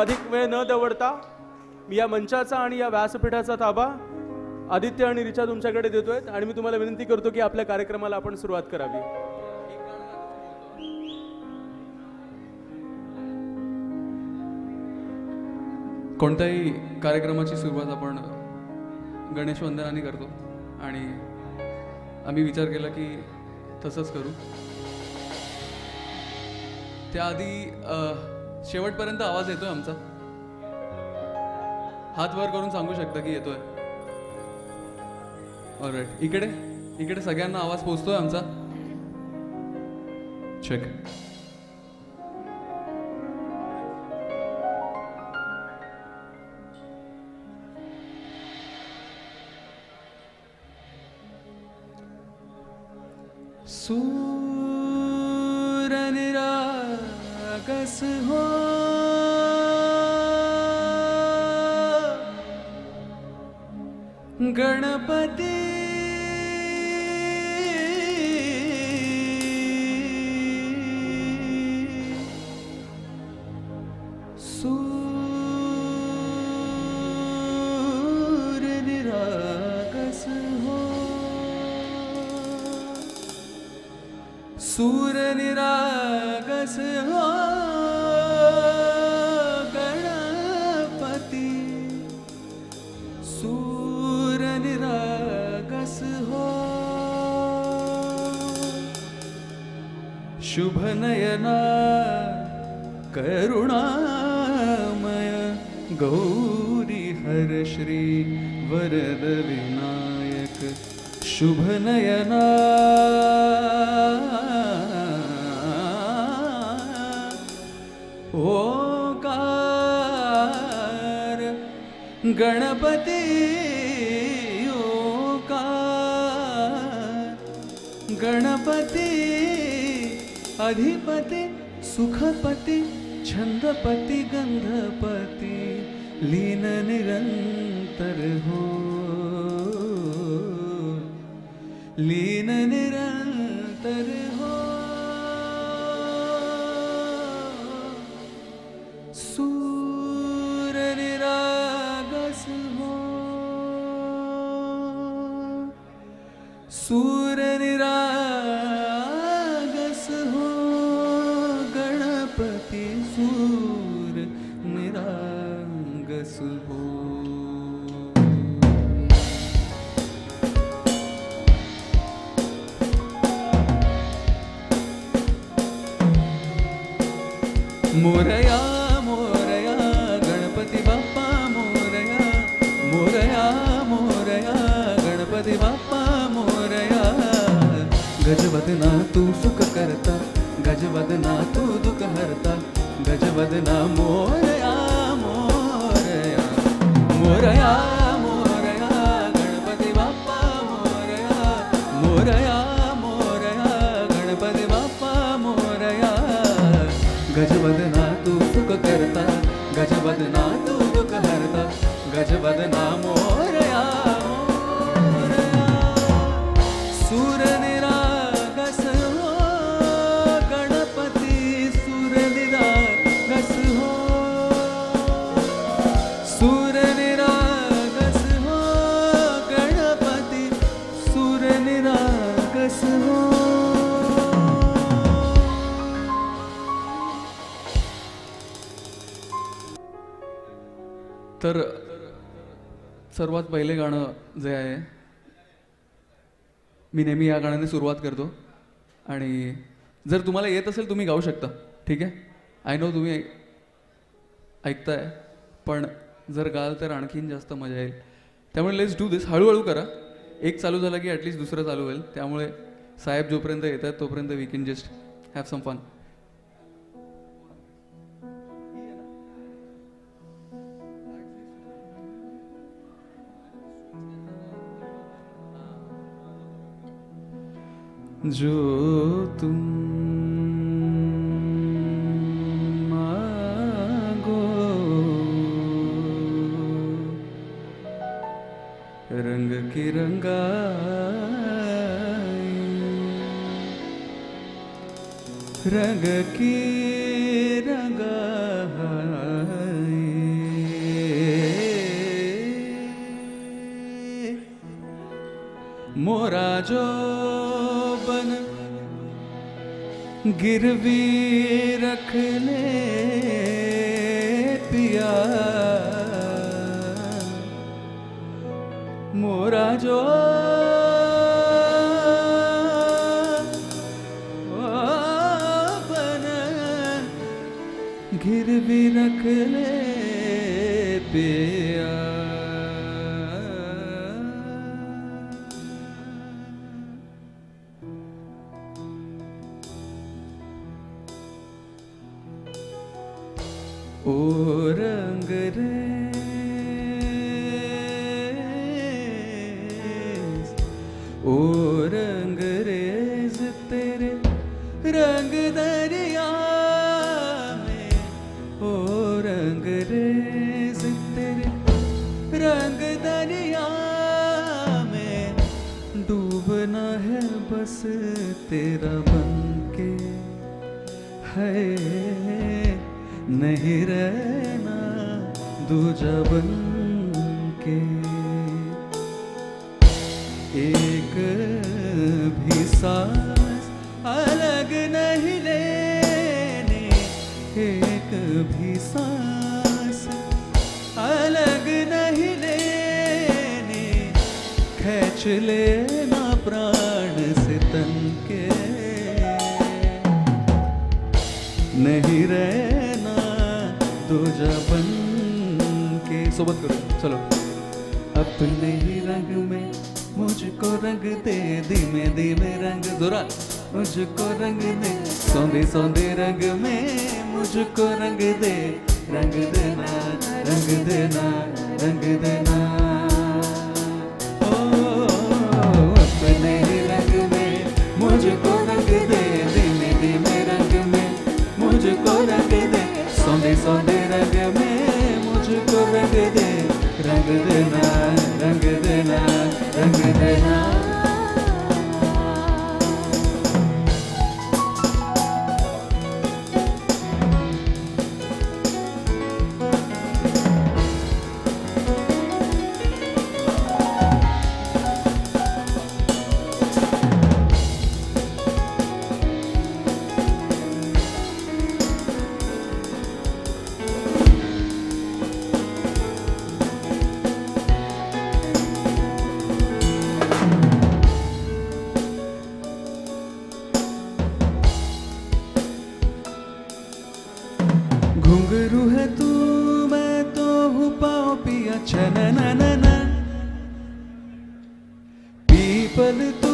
अधिक वेळ न दवडता मी या मंचाचा आणि या व्यासपीठाचा ताबा आदित्य आणि रिचा तुमच्याकडे देतोय आणि मी तुम्हाला विनंती करतो की आपल्या कार्यक्रमाला आपण सुरुवात करावी. कोणत्याही कार्यक्रमाची सुरुवात आपण गणेश वंदनाने करतो आणि आम्ही विचार केला की तसंच करू. त्याआधी शेवटपर्यंत आवाज येतोय आमचा? हात वर करून सांगू शकता की येतोय? ऑलराईट. इकडे सगळ्यांना आवाज पोहोचतोय आमचा? चेक. सूर निरागस हो गणपती सूर निरागस हो सूर निरागस हो गणपती सूर निरागस हो शुभ नयना करुणामय गौरी हर श्री वरद विनायक शुभ नयना ओकार गणपती ओकार गणपती अधिपती सुखपती छंदपती गंधपती लीन निरंतर हो लीन निरंतर हो सूर निरागस हो सूर निरागस हो गणपती सूर निरागस हो. मोरया मोरया गणपती बाप्पा मोरया मोरया मोरया गणपती बाप्पा मोरया गजवदना तू सुख करता गजवदना तू दुःख हरता गजवदना मोरया मोरया मोरया मोरया गणपती बाप्पा मोरया मोरया मोरया गणपती बाप्पा मोरया गजवदना तू सुख करता गजवदना तू दुःख हरता गजवदना मोरया मोरया सूर निरागस हो गणपती सूर निरागस हो सूर निरागस हो गणपती सूर निरागस हो. तर सर्वात पहिले गाणं जे आहे मी नेहमी या गाण्याने सुरुवात करतो आणि जर तुम्हाला येत असेल तुम्ही गाऊ शकता, ठीक आहे? आय नो तुम्ही ऐकताय, पण जर गाल तर आणखीन जास्त मजा येईल. त्यामुळे लेट्स डू दिस. हळूहळू करा. एक चालू झाला की ॲटलिस्ट दुसरं चालू होईल. त्यामुळे साहेब जोपर्यंत येतात तोपर्यंत we can just have some fun. जो तुम मांगो रंग की रंगाई रंग की रंगाई मोरा जो बन गिरवी रख ले पिया, मोरा जो बन गिरवी रख ले पिया। ओ रंग रेज, ओ रंग रेज तेरे रंग दरिया में, ओ रंग रेज तेरे रंग दरिया में, डूबना है बस तेरा बनके है, नहीं रहना दूजा बन के। एक भी सांस अलग नहीं लेने, एक भी सांस अलग नहीं लेने, खींच लेना प्राण से तन के, नहीं रहना दूजा बन के। सोबत करो चलो। अपने ही रंग में मुझको रंग दे, धीमे धीमे रंग जोरा मुझको रंग दे, सौंदे सौंदे रंग में मुझको रंग दे, रंग देना रंग देना रंग देना। ओ अपने ही रंग में मुझको रंग दे, धीमे धीमे रंग में मुझको रंग दे, सौंदे सौंदे रंग में मुझको रंग दे, रंग देना रंग देना रंग देना। घुंघरू है तू मैं तो हूँ पाओ पिया छनननना, पीपल तू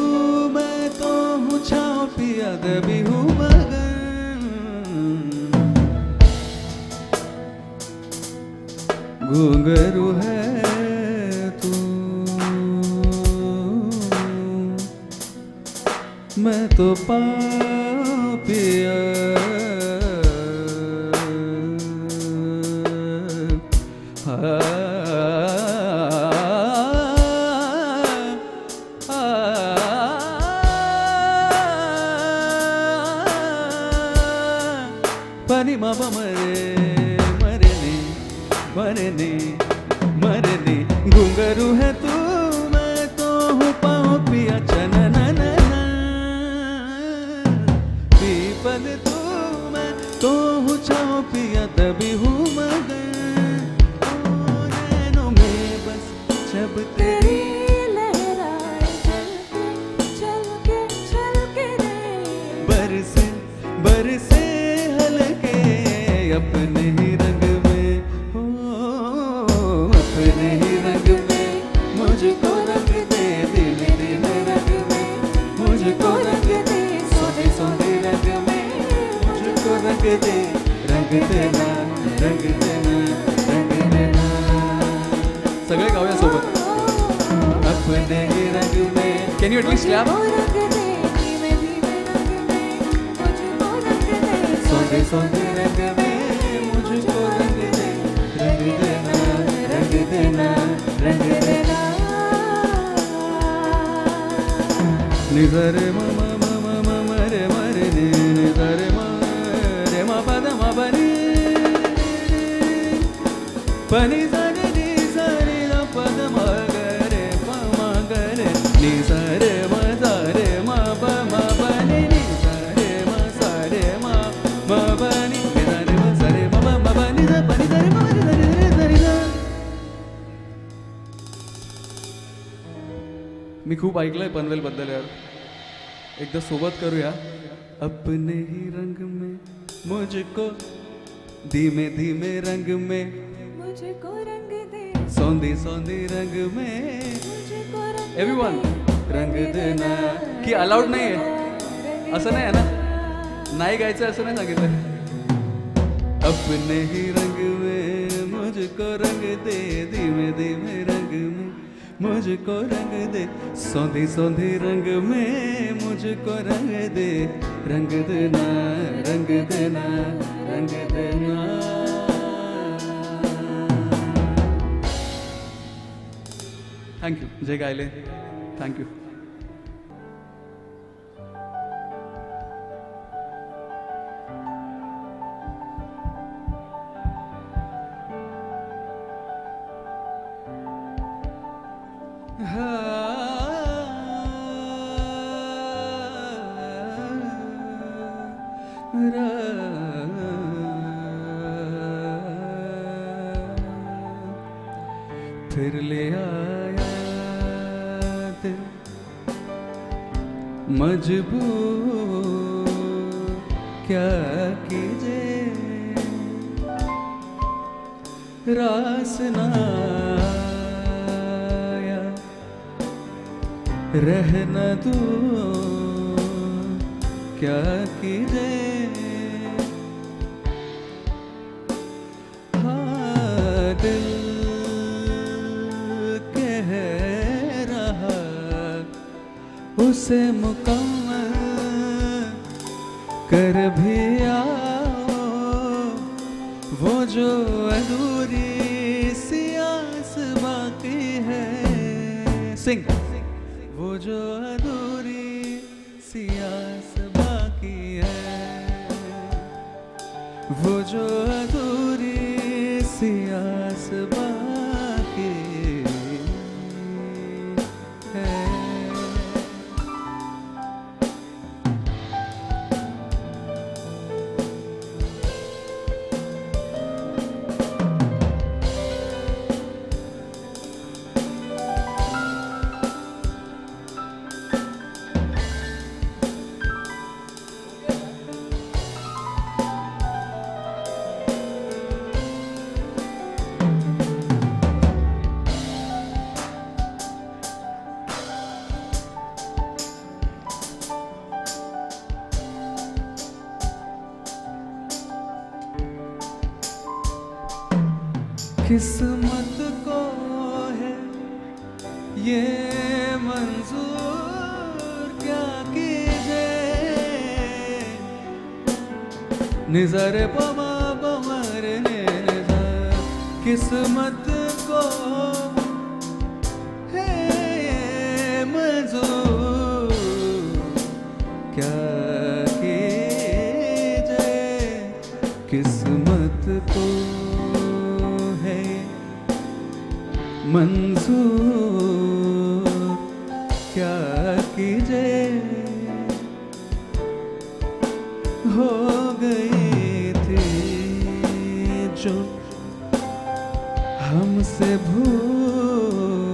मैं तो हूँ छाओ पिया दबी हूँ मगन। घुंघरू है तू मैं तो पाओ पिया, pani mama mare mare ne mare ne mare ne। घुंघरू है तू मैं तो हूँ पाओ पिया छनननना, पीपल तू मैं तो हूँ छाओ पिया दबी हूँ मगन। नैनों में बस जब तेरी लहराए चल के रे, बरसे बरसे हल्के अपने ही रंग में, हो अपने ही रंग में मुझको रंग दे, धीमे धीमे रंग में मुझको रंग दे, सौंदे सौंदे रंग में मुझको रंग दे, रंग देना रंग देना रंग देना। सगळे गाऊया सोबत। अपने ही रंग में, कैन यू एटलीस्ट क्लैप? सौंदे सौंदे रंग में मुझको रंग दे, रंग देना रंग देना रंग देना। निजरे मम मम मम रे मरे ने, निजरे म रे म पद म बनी, पनि सा नि सा नि द पद म ग रे प म ग रे नि सा मी खूप ऐकलंय पनवेलबद्दल यार, एकदा सोबत करूया. अपने ही रंग में मुझको धीमे धीमे रंग में, मुझको रंग दे, सौंधी सौंधी रंग में, मुझको रंग एव्हरीवन रंग देना. की अलाउड नाही आहे असं नाही आहे ना, नाही गायचं असं नाही सांगितलं. अपने ही रंग में मुझको रंग दे, धीमे धीमे रंग में मुझको रंग दे, सौंधी सौंधी रंग में मुझको रंग दे, रंग देना रंग देना रंग देना. थँक्यू जे गायले, थँक्यू. फिर ले आया दिल मजबूर, क्या कीजिए रास ना आया, रह न दूं क्या कीजिए. हाँ दिल कह रहा उसे मुकम्मल कर भी आओ, वो जो अधूरी सी आस बाकी है. सिंग. वो जो अधूरी सी आस बाकी है, वो जो अधूरी सी आस बाकी है. किस्मत को है ये मंजूर, क्या कीजिए निज़ारे पमा पमर ने निज़ार. किस्मत को है ये मंजूर, क्या कीजिए किस्मत को मंजूर, क्या कीजिए. हो गई थी जो हमसे भूल,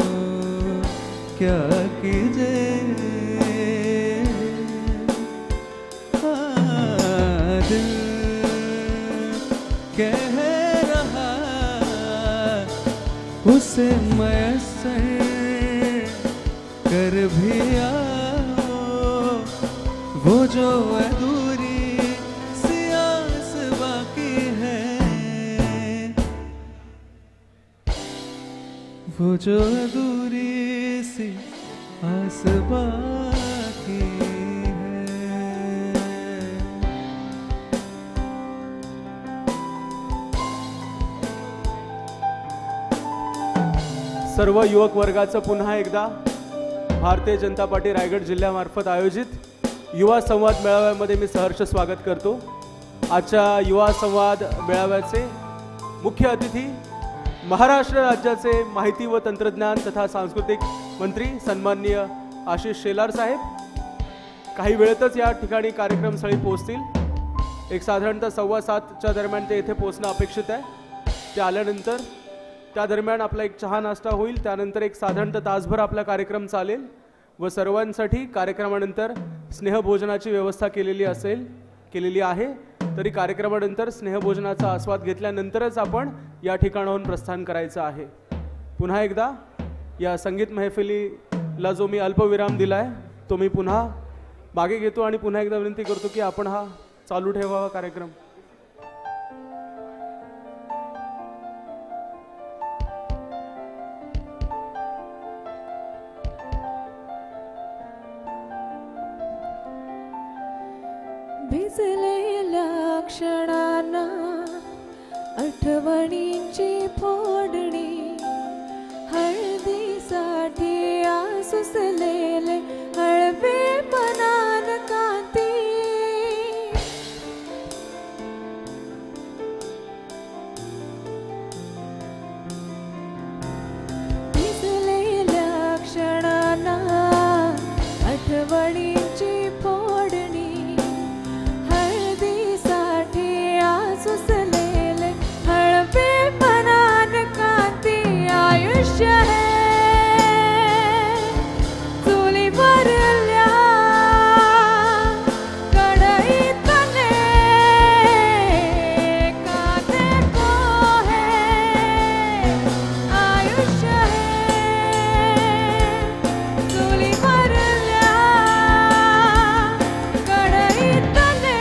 क्या कीजिए. हाँ दिल कह रहा उसे मैसर कर भी आओ, वो जो अधूरी सी आस बाकी है, वो जो अधूरी सी आस बाकी है. सर्व युवक वर्गाचं पुन्हा एकदा भारतीय जनता पार्टी रायगड जिल्ह्यामार्फत आयोजित युवा संवाद मेळाव्यामध्ये मी सहर्ष स्वागत करतो. आजच्या युवा संवाद मेळाव्याचे मुख्य अतिथी महाराष्ट्र राज्याचे माहिती व तंत्रज्ञान तथा सांस्कृतिक मंत्री सन्माननीय आशिष शेलार साहेब काही वेळेतच या ठिकाणी कार्यक्रमस्थळी पोहोचतील. एक साधारणतः 7:15च्या दरम्यान ते येथे पोहोचणं अपेक्षित आहे. ते आल्यानंतर त्या दरम्यान आपला एक चहा नाश्ता होईल. त्यानंतर एक साधारणतः तासभर आपला कार्यक्रम चालेल व सर्वांसाठी कार्यक्रमानंतर स्नेहभोजनाची व्यवस्था केलेली आहे. तरी कार्यक्रमानंतर स्नेहभोजनाचा आस्वाद घेतल्यानंतरच आपण या ठिकाणाहून प्रस्थान करायचं आहे. पुन्हा एकदा या संगीत महफिलीला जो मी अल्पविराम दिलाय तो मी पुन्हा मागे घेतो आणि पुन्हा एकदा विनंती करतो की आपण हा चालू ठेवावा कार्यक्रम. भिजलेल्या क्षणांना आठवणींची फोडणी, हळदीसाठी आसुसलेले हळवे पणान काती, भिजलेल्या क्षणांना आठवणींची फोडणी, सुसलेले हळवे पणान काती आयुष्य है चुलीवरल्या कढईतले काते पोहे, आयुष्य है चुलीवरल्या कढईतले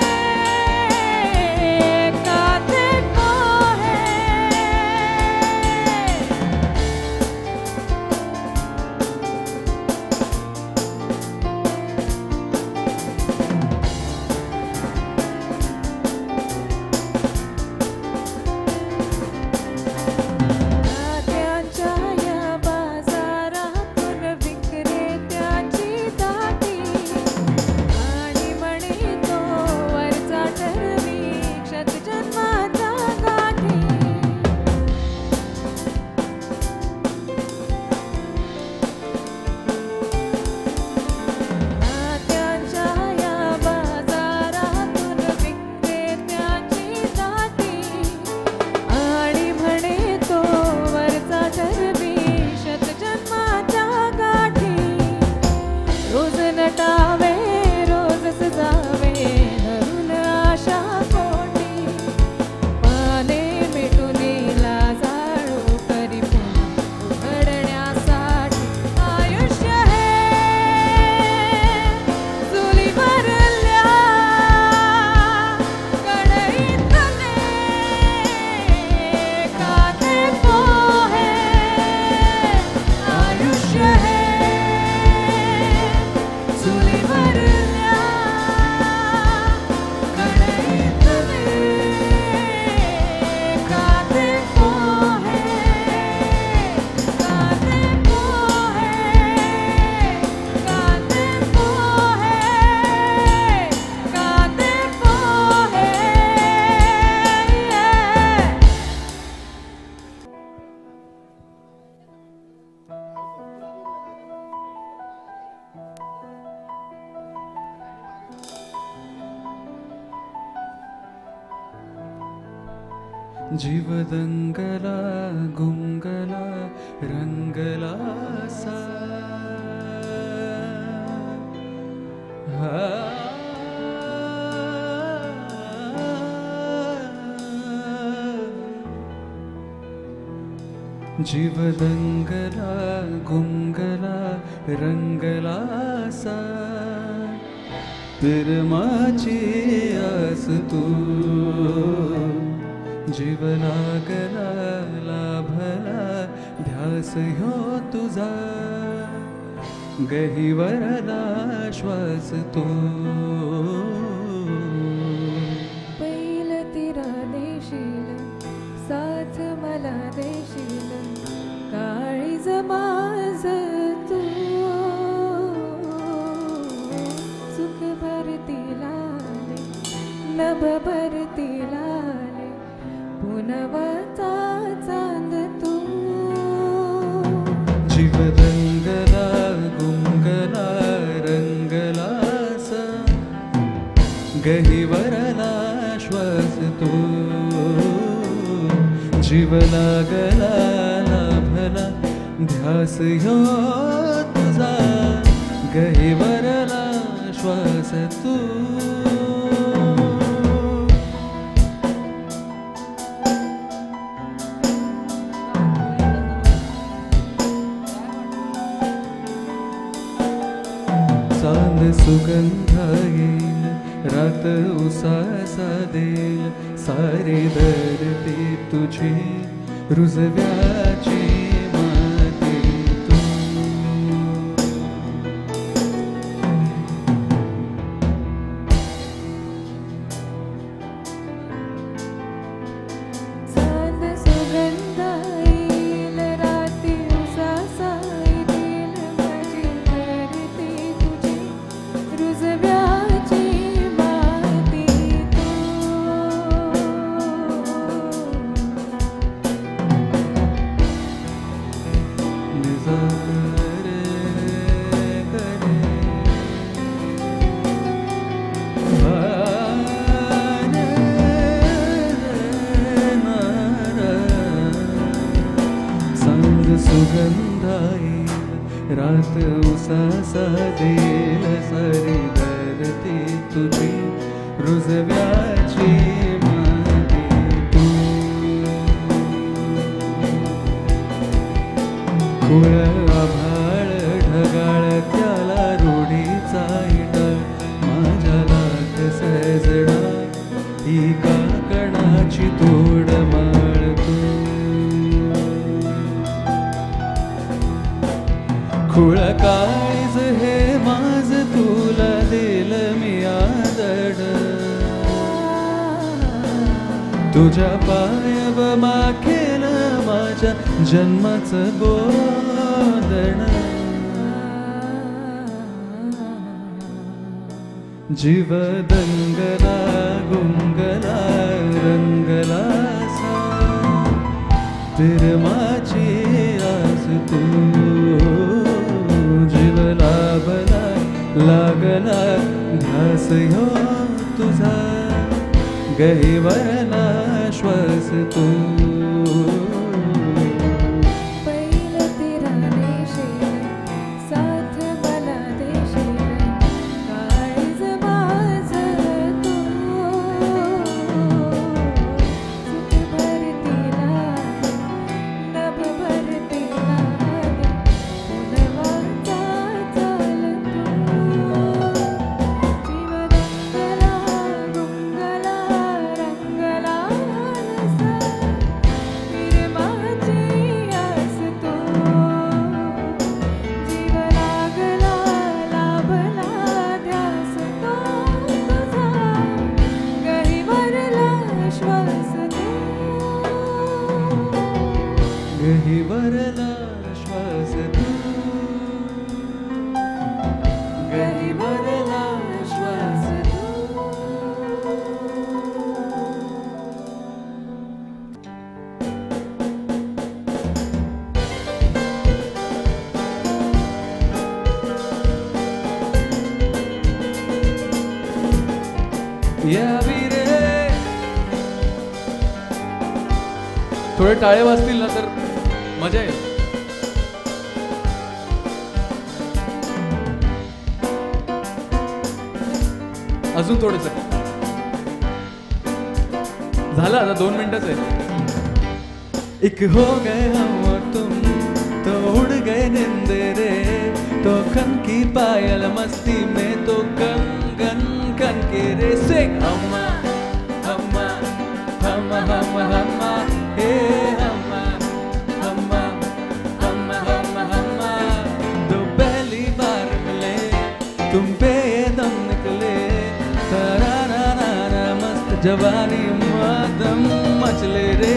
जीवदंगला गुंगला रंगला सा जीवदंगला गुंगला रंगला सा पिरमाची आस तू जीव लागला लाभला ध्यास ह्यो तुझा गहिवरला श्वास तो पैल तिरा देशील साथ मला देशील काळीज माझ तू सुख भरती लाले नभ भरती लाले पुनवता चांद तू जीवदंगला गुंगला रंगला सा गहिवरला श्वास तो जीव लागला लाभला ध्यास ह्यो तुझा गहिवरला श्वास तू चांद सुगंधा येईल रात उसासा देईल सारी धरती तुझी रुजव्याची माती तू चांद सुगंधा येईल राती उसासा येईल माझी धरती तुझी रुजव्याची माती तू सुगंधा येईल रात उसासा देईल सारी धरती तुझी रुजव्याची माती तू खुळ आभाळ ढगाळ त्याला रूढीचा इटळ माझ्या लाख सजणा ही काकणाची तोड माळ तू खुळ काळीज हे माझ तुला दिल मी आदड तुझ्या पायब माखेल माझ्या जन्माचं गोदण जीव दंगला गुंगला रंगला सा प्रेमाची आस तू जीव लाभला लागला ध्यास ह्यो तुझा गहिवरला श्वास तू पहिलं तेरा देशील साथ मला देशील काळीज माझं तू सुख भरतीला नभ भरतीला पुनवाचा चाल तू जीव गुंगला रंगला नसा प्रेमाची आस तू जीव लागला लाभला ध्यास तो तुझा गहिवरला श्वास तू गहिवरला श्वास तू गहिवरला श्वास यावी रे थोडे टाळे वाजतील ना तर मजा येईल अजून थोडस झालं आता 2 मिनिटच आहे एक हो गए हम और तुम तो उड़ गए निंदे रे तो खन की पायल मस्ती में तो कंगन कन के रे से हम्मा हम्मा हम्मा हम्मा हम्मा हे हम्मा हम्मा हम्मा हम्मा हम्मा तो पहली बार मिले तुम बेदम निकले तरारा मस्त जवानी मातम मचले रे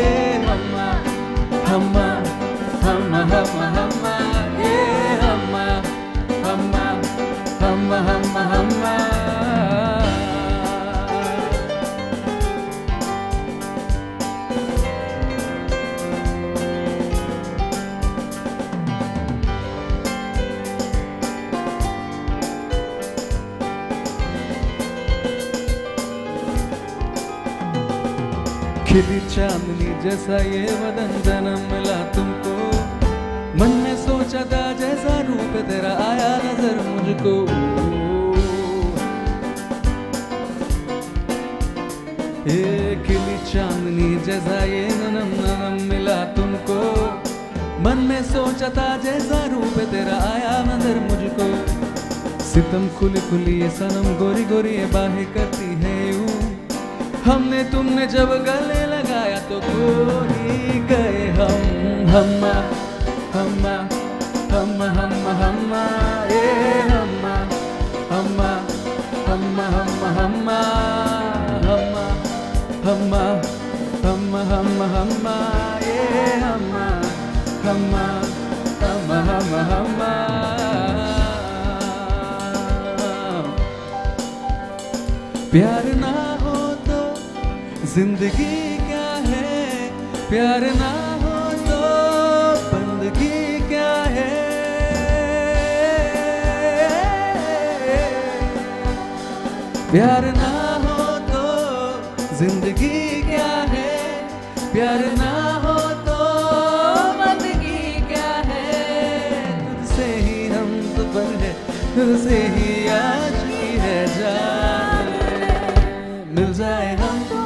हम्मा हम्मा हम्मा हम्मा हम्मा ये हम्मा हम्मा हम्मा हम्मा हम्मा खिली चांदनी जैसा ये वदन जन्म मिला तुमको मन में सोचा था जैसा रूप तेरा आया नजर मुझको तुझको। ये खिली चांदनी जैसा ये ननम ननम मिला तुमको, मन में सोचा था जैसा रूप तेरा आया नजर मुझको। सितम खुली खुली ये सनम गोरी गोरी ये बाहें करती है यूं, हमने तुमने जब गले लगाया तो गोरी गए हम हम्मा हम्मा हम्मा हम्मा हम्मा ये हम्मा हम्मा हम्मा हम्मा हम्मा हम्मा हम्मा हम्मा हम्मा हम्मा ये हम्मा हम्मा हम्मा हम्मा हम्मा। प्यार ना हो तो जिंदगी क्या है, प्यार ना हो तो बंदगी क्या है। प्यार ना हो तो जिंदगी क्या है, प्यार ना हो तो बंदगी क्या है। तुझसे ही हम सफर है, तुझसे ही आज की है जान, मिल जाए हम तो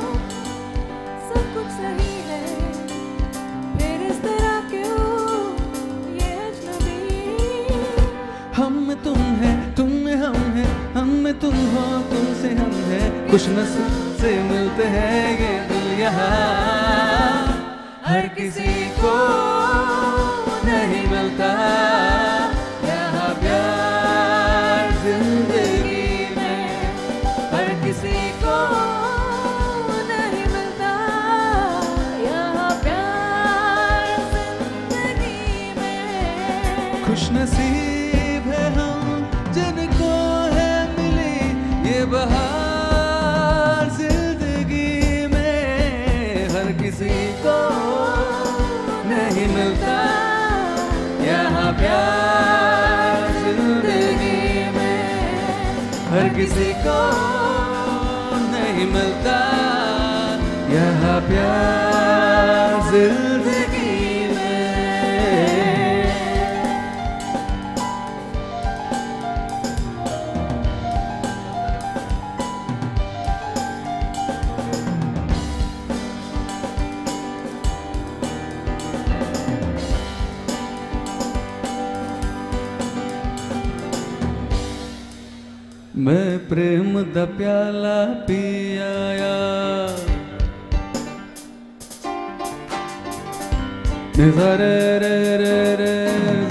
सब कुछ सही है, फिर इस तरह क्यों ये अजनबी। हम में तुम है, तुम में हम है, हम में तुम हो, तुमसे हम है। कुछ नसीब से मिलते हैं ये दिल यहाँ, हर किसी को नहीं मिलता यहाँ प्यार जिंदगी में, हर किसी को नहीं मिलता यहाँ प्यार जिंदगी में। खुश नसीब है हम जिनको है मिली ये बहार जिंदगी में, हर किसी को नहीं मिलता यहाँ प्यार जिंदगी में, हर किसी को नहीं मिलता यहाँ प्यार जिंदगी में। मैं प्रेम दा प्याला पी आया, रे रे रे रे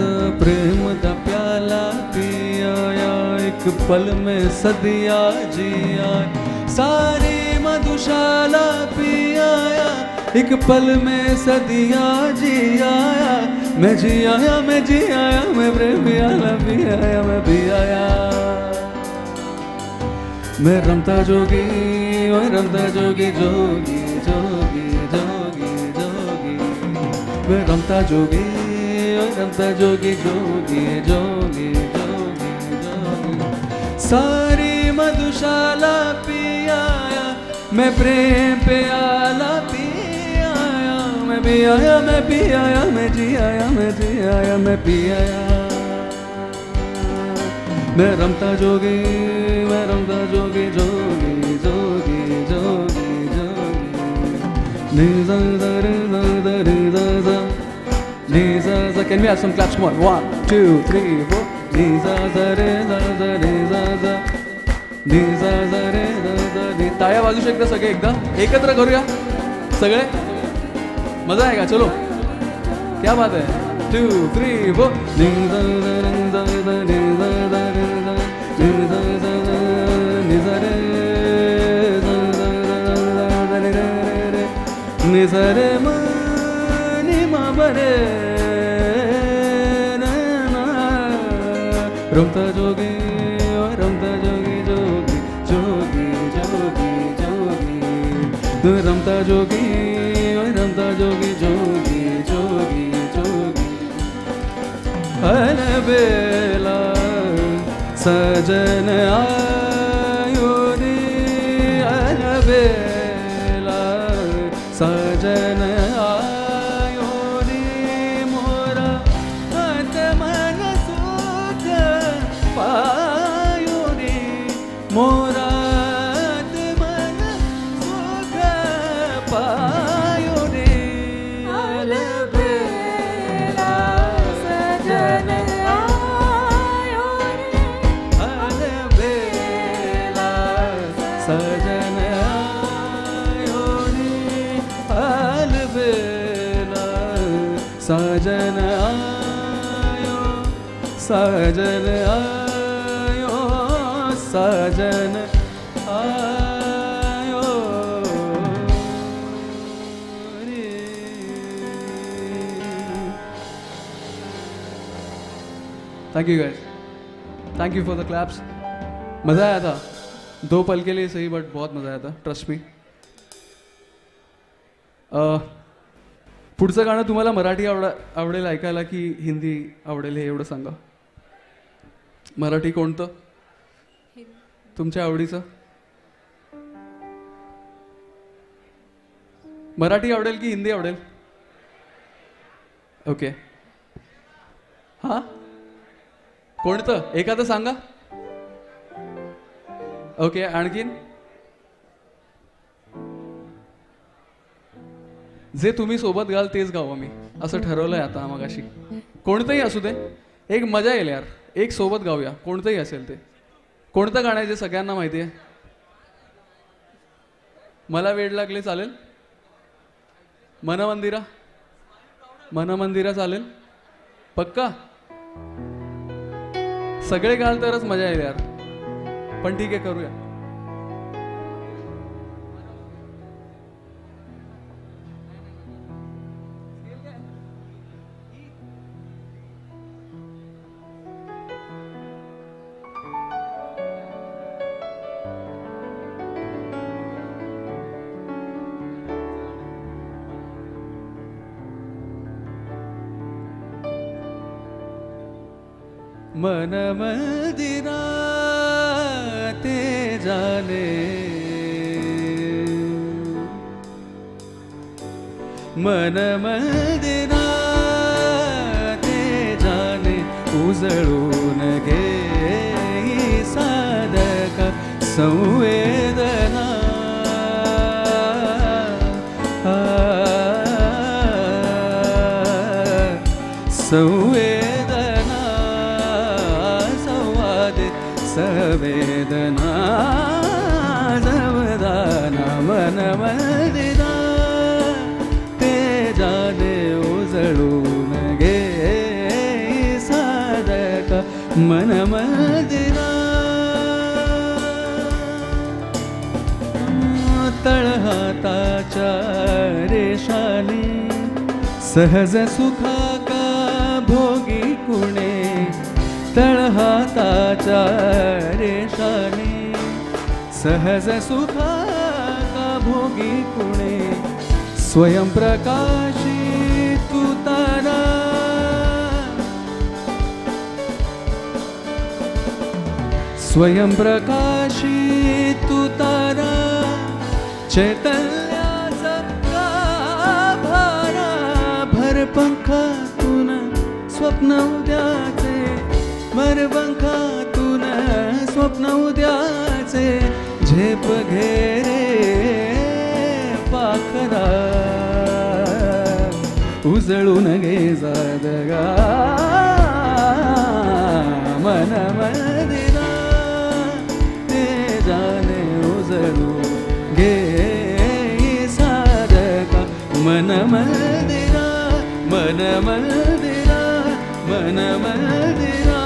दा प्रेम दा प्याला पी आया, एक पल में सदिया जी आया, सारी मधुशाला पी आया, एक पल में सदिया जी आया। मैं जी आया, मैं जी आया, मैं प्रेम प्याला पी आया, मैं पी आया। मैं रमता जोगी, मैं रमता जोगी जोगी जोगी जोगी जोगी, मैं रमता जोगी, मैं रमता जोगी जोगी जोगी जोगी जोगी। सारी मधुशाला पी आया, मैं प्रेम प्याला पी आया, मैं भी आया, मैं भी आया, मैं जी आया, मैं जी आया, मैं पी आया। मैं रमता जोगी, मैं रमता जोगी जोगी जोगी जोगी जोगी। Niza za re za za re za za, Niza za. Can we have some claps? Come on, 1, 2, 3, 4. Niza za re za za re za za, Niza za re za za re. टाळ्या वाजू शकता सगळे एकदा एकत्र करूया सगळे, मजा आहे का? चलो, क्या बात है. 2, 3, 4. Niza za re za za re za za re za, Niza za za Niza re za za za re re, Niza re ma ni ma ba re na na. Ramta jogi, ramta jogi jogi jogi jogi jogi, ramta jogi, ramta jogi jogi jogi jogi. अलबेला सजन आयो रे, अलबेला सजन आयो रे, मोरा मन सुख पा मोरात मन सुख पायो रे अलबेला सजन आयो रे अलबेला सजन आयो रे अलबेला सजन आयो सजन आयो सजन आयो रे. Thank you guys. Thank you for the claps. मज़ा आया था. 2 पल के लिए सही बट बहुत मज़ा आया था. Trust me. पुढचं गाणं तुम्हाला मराठी आवडेल ऐकायला की हिंदी आवडेल हे एवढं सांगा. मराठी कोणतं तुमच्या आवडीचं? मराठी आवडेल की हिंदी आवडेल? ओके. हां कोणतं एखादं सांगा. ओके आणखीन जे तुम्ही सोबत गाल तेच गावं मी असं ठरवलंय आता मगाशी. कोणतंही असू दे एक मजा येईल यार. एक सोबत गाऊया कोणतंही असेल ते. कोणतं गाणं आहे जे सगळ्यांना माहिती आहे? मला वेड लागले चालेल? मनमंदिरा मनमंदिरा चालेल? पक्का? सगळे गाल तरच मजा येईल यार. पण ठीक आहे करूया. मन मंदिरा ते जाने मन मंदिरा ते जाने उजळून घे साधक संवेदना संवेदना संवाद संवेदना जवदाना मन मंदिरा ते जाने उजळून घे साधक मन मंदिरा तळहाताच्या रेषाने सहज सुखा का भोगी कुणे तळहाताच्या रेषाने सहज सुखा का भोगी कुणे स्वयंप्रकाशी तू तारा स्वयंप्रकाशी तू तारा चैतन्याचा गाभारा भरपंखातून स्वप्न उद्याचे भरपंखातून स्वप्न उद्याचे झेप घेरे पाखरा उजळून घे जादगा मन मंदिरा ते जाने उजळून घे साधका मन मंदिरा मन मंदिरा मन मंदिरा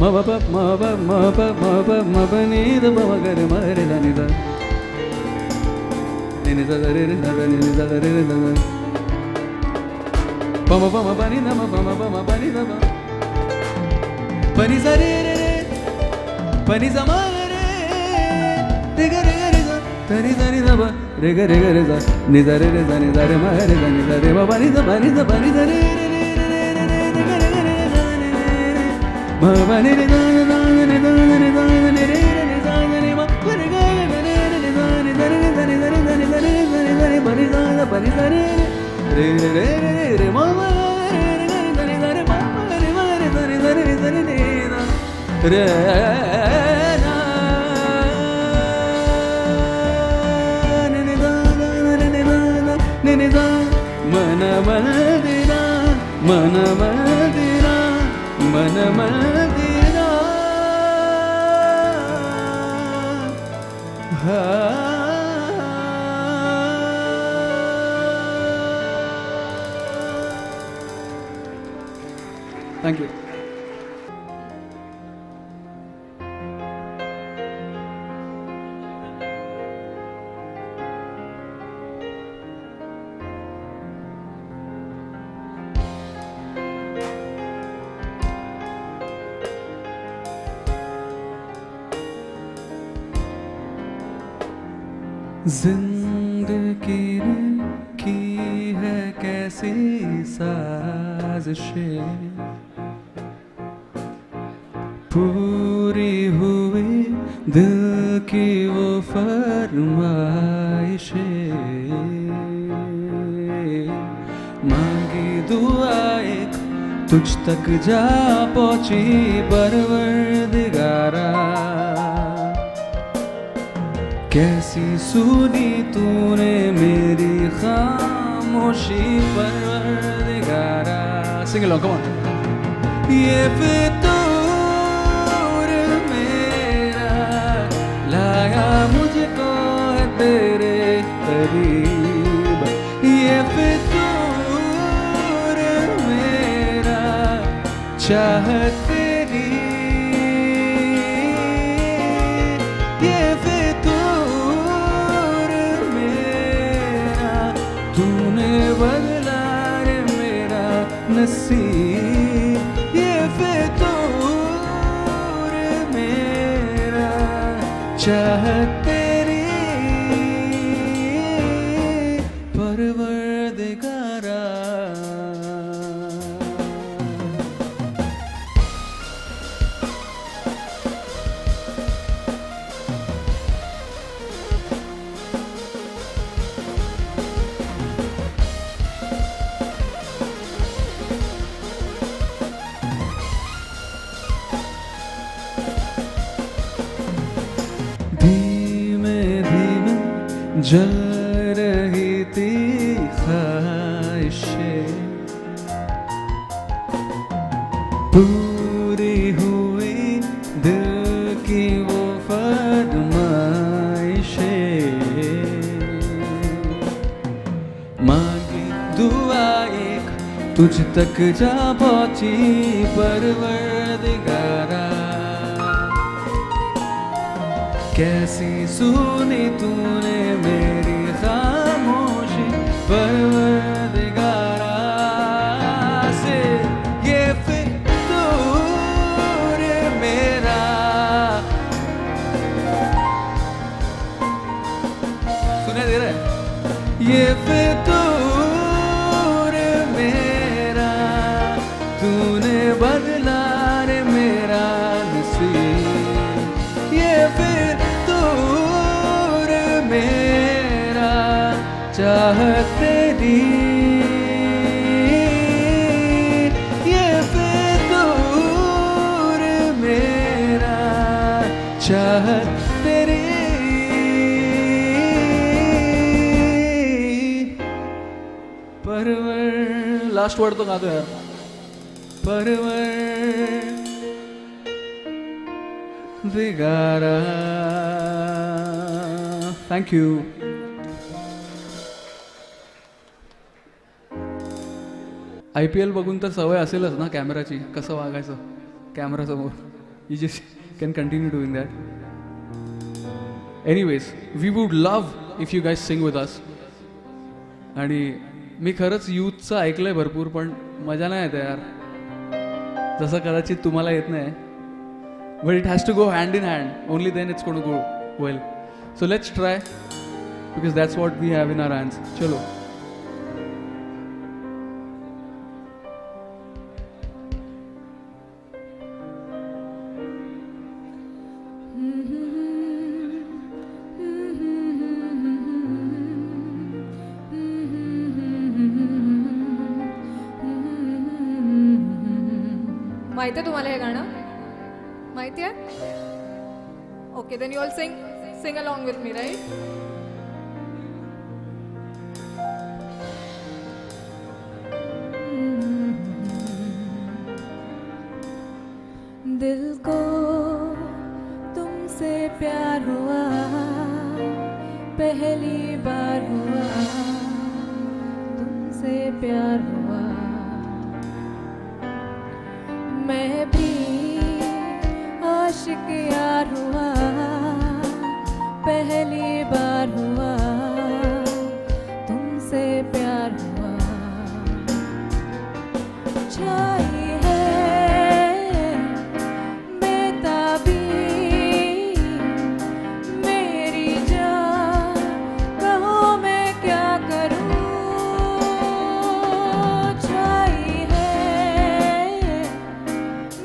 मब मब मब मब मब नीद मगर मरे निद निद रे रे निद रे रे पम पम पनी नम पम पम पनी नम पनी सा रे रे पनी समा रे रे ग रे रे ग तरी तरी नब रे ग रे ग रे नि रे रे नि रे म रे नि रे म पनी द पनी द पनी the ray ray Mabani re dana dana re dana re dana re re re dana re ma re ga re re re dana re dana re dana re रे मन मंदिरा मन मंदिरा मन मंदिरा थैंक यू. जिंदगी की है कैसी साजिशें पूरी हुई दिल की वो फरमाइशें मांगी दुआ एक तुझ तक जा पहुंची परवरदिगारा कैसी सुनी तूने मेरी खामोशी परवरदिगारा. Sing along, come on. ये फितूर मेरा लाया मुझको है तेरे करीब. ये फितूर मेरा चाहत तेरी. ये बदला रे मेरा नसीब. ये फितूर मेरा चाहत तेरी परवरदिगारा. जल रही थी ख्वाहिशें पूरी हुई दिल की वो फरमाइशें मांगी दुआ एक तुझ तक जा पहुंची परवरदिगारा कैसी सुनी तूने मेरी खामोशी परवरदिगारा से. ये फितूर मेरा सुनाई दे रहा है. ये फितूर मेरा तूने बदला रे मेरा नसीब. ये फितूर मेरा चाहत तेरी. ये फितूर मेरा चाहत तेरी. परवर लास्ट वर्ड तो गा दो यार. परवरदिगारा. Thank you. IPL बघून तर सवय असेलच ना कॅमेराची कसं वागायचं कॅमेरासमोर. You just can continue doing that. Anyways we would love if you guys sing with us. आणि मी खरंच यूथचं ऐकलंय भरपूर पण मजा नाही येते यार जसं कदाचित तुम्हाला येत नाही. But it has to go hand in hand only then it's going to go well. So let's try because that's what we have in our hands. चलो. माहिती आहे तुम्हाला हे गाणं? माहिती आहे? Okay, then you all sing along with me, right? दिल को तुमसे प्यार हुआ, पहली बार हुआ, तुमसे प्यार हुआ। मैं भी आशिक यार हुआ, पहली बार हुआ, तुमसे प्यार हुआ। छाई है बेताबी मेरी जान, कहो मैं क्या करूं। छाई है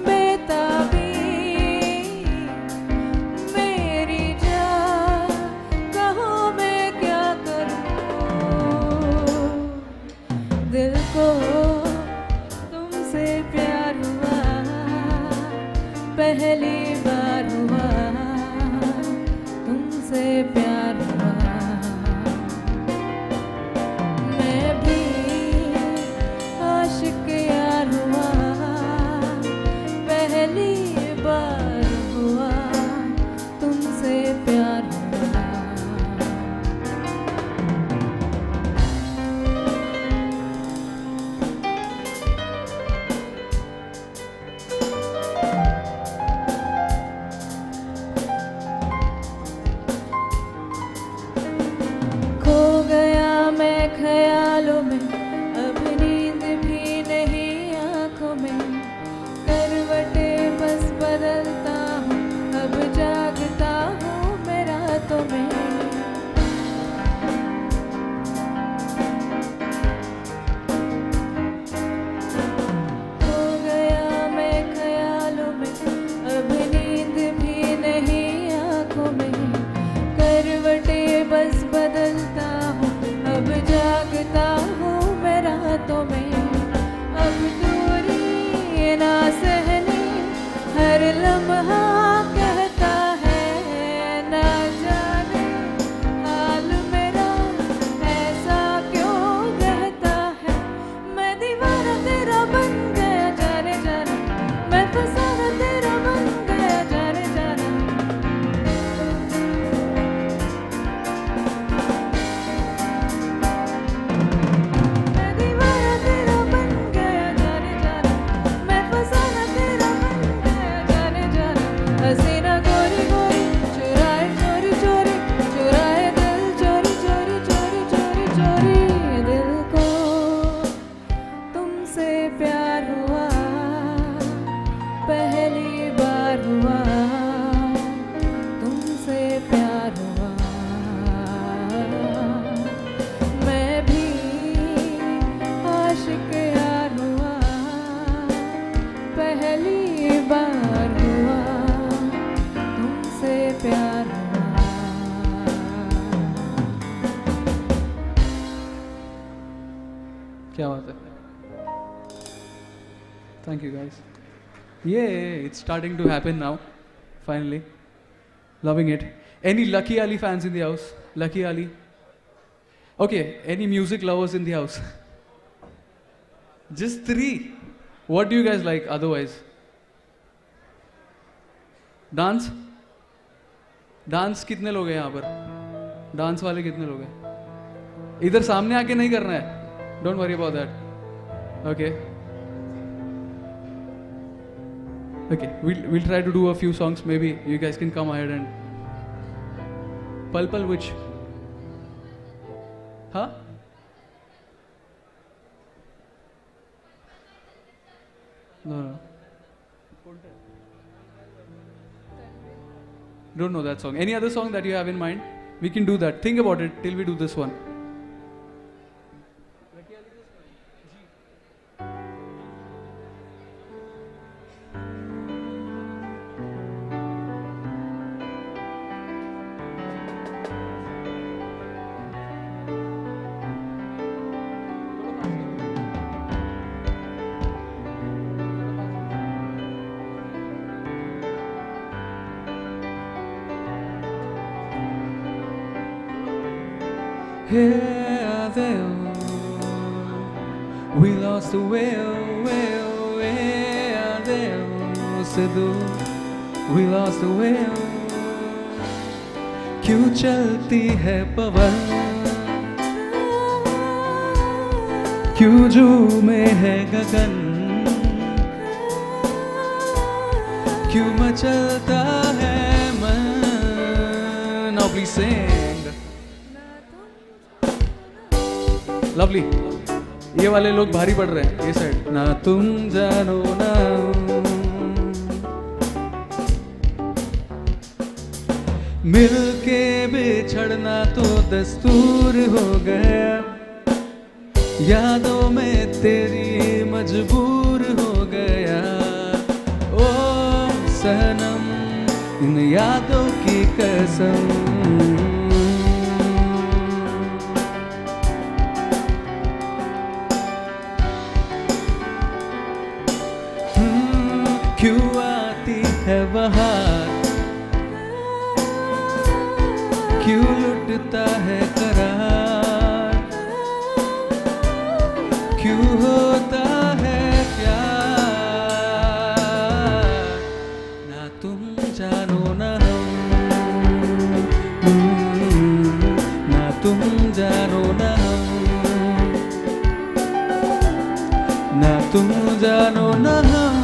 बेताबी मेरी जान, कहो मैं क्या करूं। दिल को तुमसे प्यार हुआ, पहली बार हुआ, तुमसे प्यार हुआ। मैं भी आशिक यार हुआ, पहली बार हुआ, तुमसे प्यार हुआ। खो गया मैं ख्यालों में, अब नींद भी नहीं आँखों में। करवटे बस बदलता हूँ, अब जागता हूँ मैं रातों में। खो गया मैं ख्यालों में, अब नींद भी नहीं आँखों में। करवटे बस बदलता हूँ, अब जागता हूँ मैं रातों में। अब दूरी ना सहनी, हर लम्हा कहता है ना जाने हाल मेरा ऐसा क्यों रहता है। मैं दीवाना तेरा बन गया जाने जाना, मैं फसाना तेरा बन गया जाने जाना। मैं दीवाना तेरा बन गया जाने जाना, मैं फसाना तेरा बन गया जाने जाना। हसीना गोरी गोरी चुराए चोरी चोरी, चुराए दिल चोरी चोरी चोरी चोरी चोरी। दिल को तुमसे प्यार हुआ, पहली बार हुआ, तुमसे प्यार हुआ। मैं भी आशिक यार हुआ, पहली बार हुआ, तुमसे प्यार हुआ। क्या बात है। Thank you guys. Yeah, it's starting to happen now. Finally. Loving it. Any Lucky Ali fans in the house? Lucky Ali? Okay, any music lovers in the house? Just 3. What do you guys like otherwise? Dance? Dance कितने लोग हैं यहाँ पर? Dance वाले कितने लोग हैं? इधर सामने आके नहीं करना है. Don't worry about that. Okay. Okay, we'll try to do a few songs. Maybe you guys can come ahead and Pal Pal which? Huh? No. Don't know that song. Any other song that you have in mind? We can do that. Think about it till we do this one. Here they are. We lost the will, where they are. Sidhu, we lost the will. क्यों चलती है पवन, क्यों झूमे है गगन, क्यों मचलता है मन. Now please sing. Lovely. ये वाले लोग भारी पड़ रहे हैं ये साइड. ना तुम जानो ना मिलके बिछड़ना तो दस्तूर हो गया. यादों में तेरी मजबूर हो गया. ओ सनम इन यादों की कसम. क्यों आती है बहार, क्यों लुटता है करार, क्यों होता है प्यार. ना तुम जानो ना हम, ना तुम जानो ना हम, ना तुम जानो ना हम,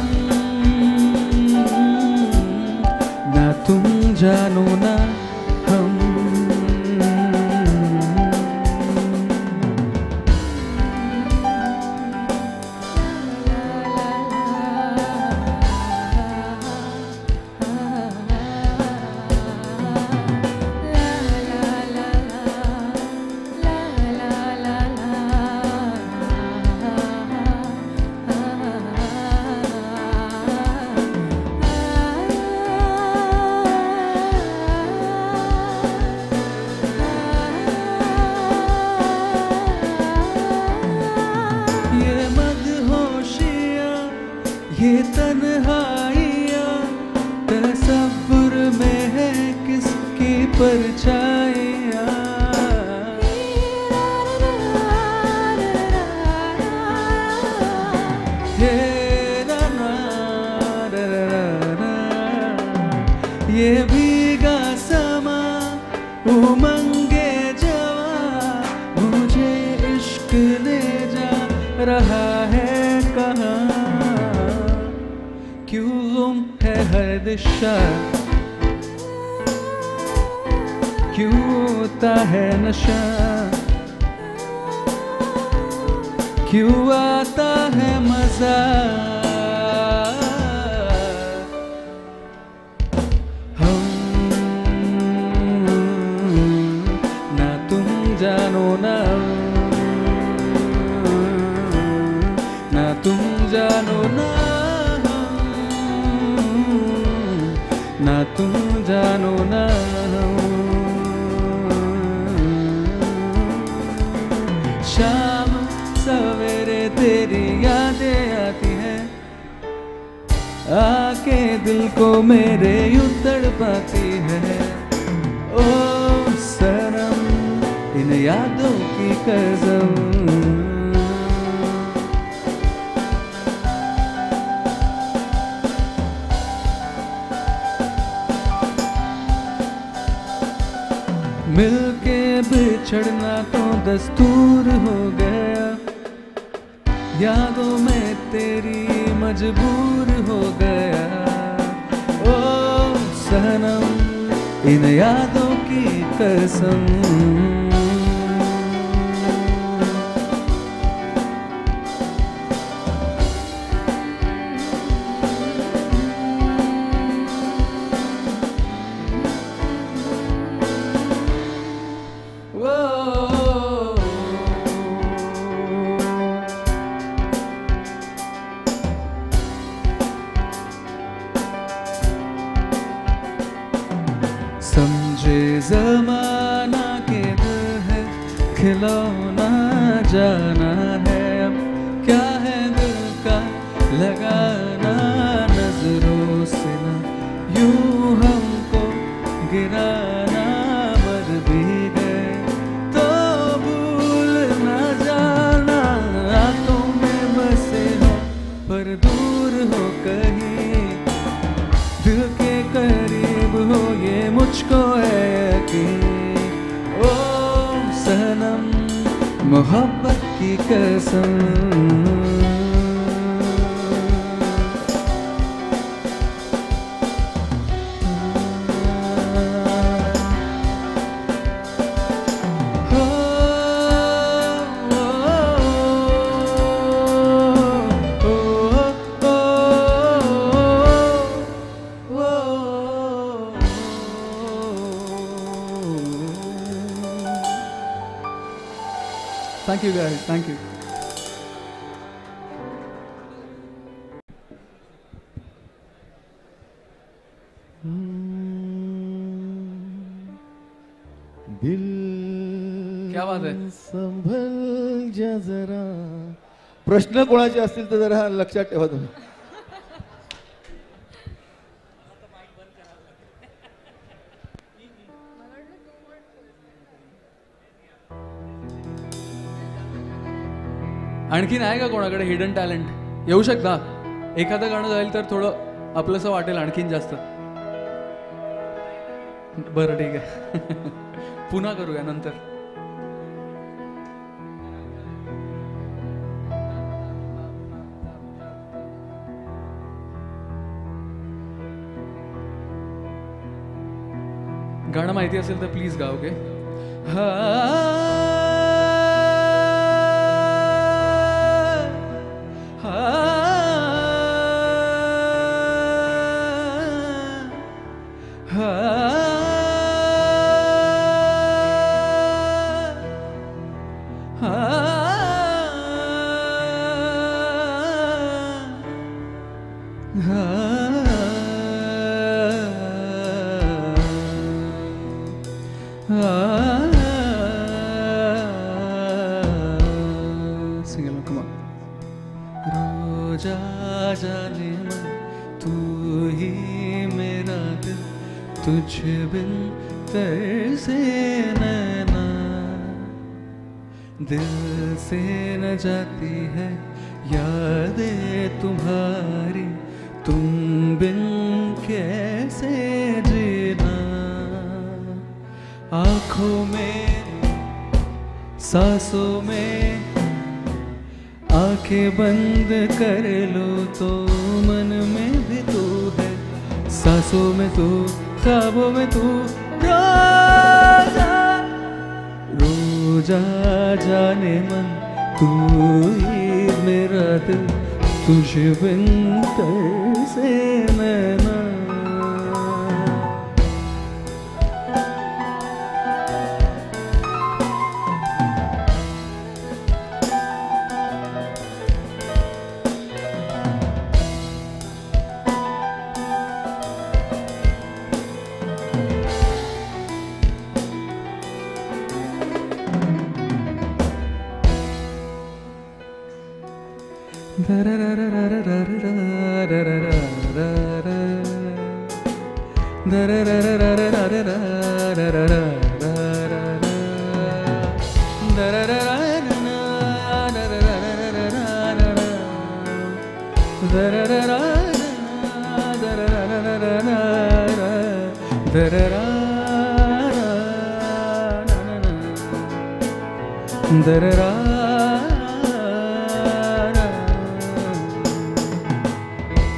ना तुम जानो ना हम. ये तन्हाइयाँ तसव्वुर में है किसकी परछाइयाँ. ये भीगा समा उमंगे जवा मुझे इश्क ले जा रहा है कहाँ. क्यों गुम है हर दिशा, क्यों होता है नशा, क्यों आता है मजा. हम ना तुम जानो ना, ना तुम जानो ना, ना तुम जानो ना. शाम सवेरे तेरी यादें आती हैं, आके दिल को मेरे यूं तड़पाती है. ओ सनम इन यादों की कसम. मिलके बिछड़ना तो दस्तूर हो गया. यादों में तेरी मजबूर हो गया. ओ सनम इन यादों की कसम. समझे जमाना के दिल है खिलौना जाना है. अब क्या है दिल का लगाना नजरों से ना यूं हमको गिराना. मर भी गए तो सनम मोहब्बत की कसम Thank you guys, thank you. दिल क्या बात है? संभल जा जरा. प्रश्न कोणाचे असतील तर जरा लक्षात ठेवा तुम्ही. आणखीन आहे का कोणाकडे हिडन टॅलेंट? येऊ शकता? एखादं गाणं जाईल तर थोडं आपलंसं वाटेल आणखीन जास्त. बरं ठीक आहे. पुन्हा करूया नंतर. गाणं माहिती असेल तर प्लीज गा. Okay. Sing along, come on. रोजा जाने मन तू ही मेरा दिल तुझ बिन तरसे नैना दिल से न जाती है यादें तुम्हारी तुम बिन कैसे जीना आँखों में सांसों में आंखें बंद कर लो तो मन में भी तू है सांसों में तू ख्वाबों में तू रोजा रोजा जाने मन तू ही मेरा दिल तुझे बिन कैसे नैना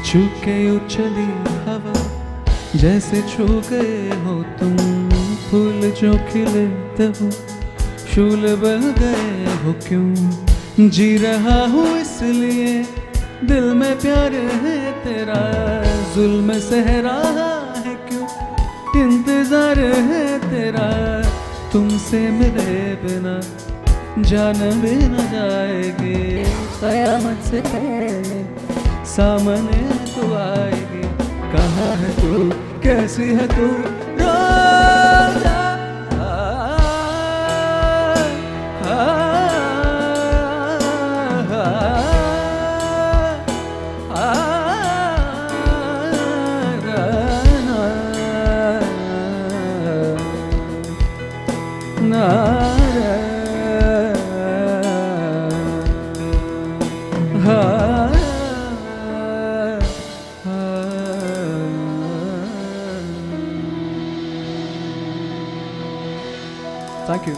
छूके उछली हवा जैसे छू गए हो तुम फूल जो खिले हो शूल बन गए हो क्यों जी रहा हूँ इसलिए दिल में प्यार है तेरा जुल्म सह रहा है क्यों इंतजार है तेरा तुमसे मिले बिना जान भी न जाएगी कयामत से पहले सामने तू आएगी कहाँ है तू कैसी है तू रोजा Thank you.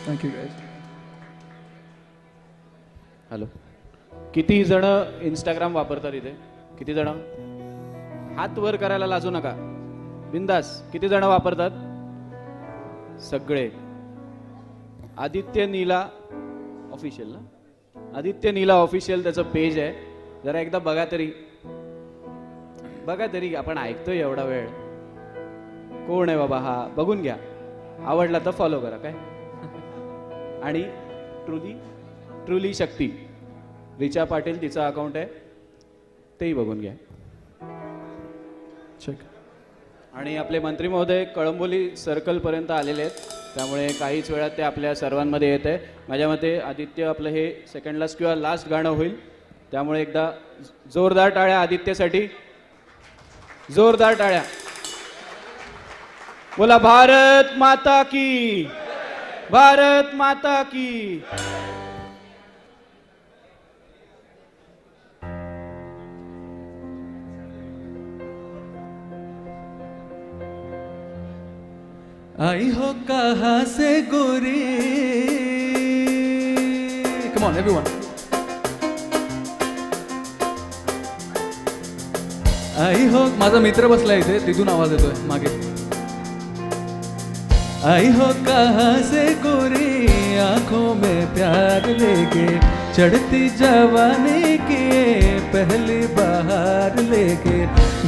Thank you guys. Hello. किती जण इंस्टाग्राम वापरतात इथे? किती जण? हात वर करायला लाजू नका, बिंदास. किती जण वापरतात? सगळे. आदित्य नीला ऑफिशियल ना? आदित्य नीला ऑफिशियल त्याचं पेज आहे. जरा एकदा बघा तरी, बघा तरी. आपण ऐकतोय एवढा वेळ. कोण आहे बाबा हा? बघून घ्या. आवडला तर फॉलो करा. काय? आणि ट्रुली शक्ती, रिचा पाटील तिचं अकाउंट आहे, तेही बघून घ्या. चेक. आणि आपले मंत्री महोदय कळंबोली सर्कलपर्यंत आलेले आहेत, त्यामुळे काहीच वेळात ते आपल्या सर्वांमध्ये येत आहे. माझ्या मते आदित्य आपलं हे सेकंड लास्ट किंवा लास्ट गाणं होईल, त्यामुळे एकदा जोरदार टाळ्या आदित्यसाठी. जोरदार टाळ्या. बोला भारत माता की, भारत माता की. आई हो कहाँ से गोरी. Come on everyone. आई हो, माझा मित्र बसला इथे, तिथून आवाज येतोय मागे. आई हो कहाँ से गोरी, आंखों में प्यार लेके चढ़ती जवानी की पहली बहार लेके,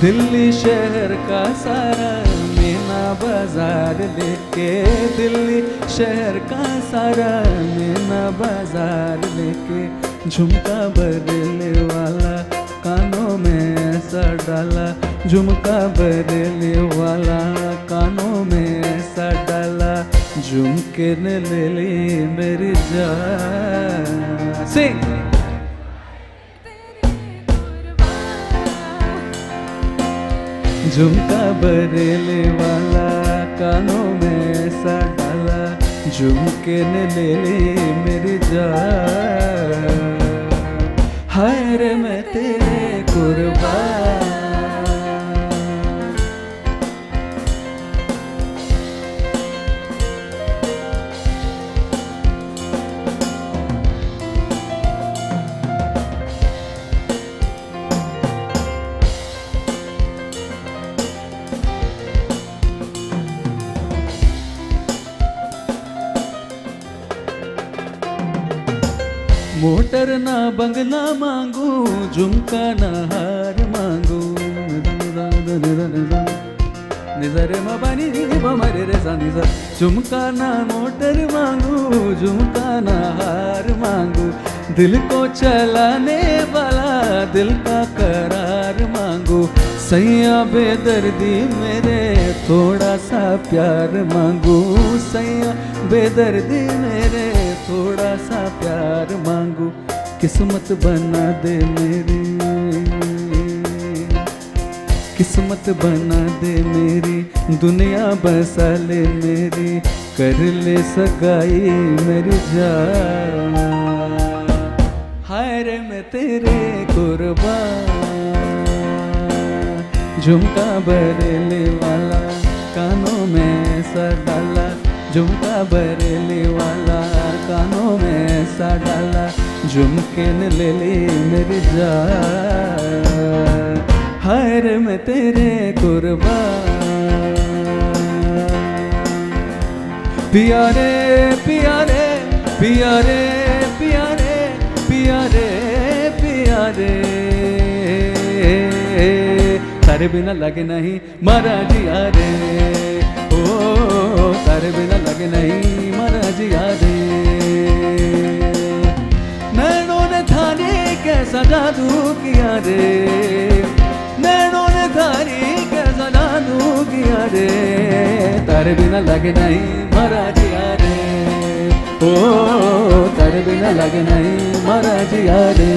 दिल्ली शहर का सारा मीना बाजार लेके, दिल्ली शहर का सारा मीना बाजार लेके, झुमका बरेली वाला कानों में ऐसा डाला, झुमका बरेली वाला कानों में ऐसा डाला, झुमके ने ले ली मेरी जान. सिंग. झुमका बरेली वाला कानों में ऐसा डाला, झुमके ने ले ली मेरी जान. हाय रे मैं तेरे कुर्बान. मोटर ना बंगला मांगू, झुमका ना हार मांगू, निजरे मबानी मरे रे सा निजा. झुमका ना मोटर मांगू, झुमका ना हार मांगू, दिल को चलाने वाला दिल का करार मांगू. सैया बेदर्दी मेरे थोड़ा सा प्यार मांगू, सैया बेदर्दी मेरे थोड़ा सा प्यार मांगू. किस्मत बना दे मेरी, किस्मत बना दे मेरी, दुनिया बसा ले मेरी, कर ले सगाई मेरी जान. हाय रे मैं तेरे कुर्बान. झुमका बरेली वाला कानों में ऐसा डाला, झुमका बरेली वाला कानों में ऐसा डाला, झुमके ने ले ली मेरी जान. हाय रे मैं तेरे कुर्बान. पिया रे पिया रे पिया रे पिया रे पिया रे पिया रे, तारे बिना लगे नहीं मारा जिया रे. ओ तारे बिना लगे नहीं मारा जिया रे. नैनों ने थाने कैसा जादू किया रे, नैनों ने थाने कैसा जादू किया रे, तारे बिना लगे नहीं मारा जिया रे. ओ तारे बिना लगे नहीं मारा जिया रे.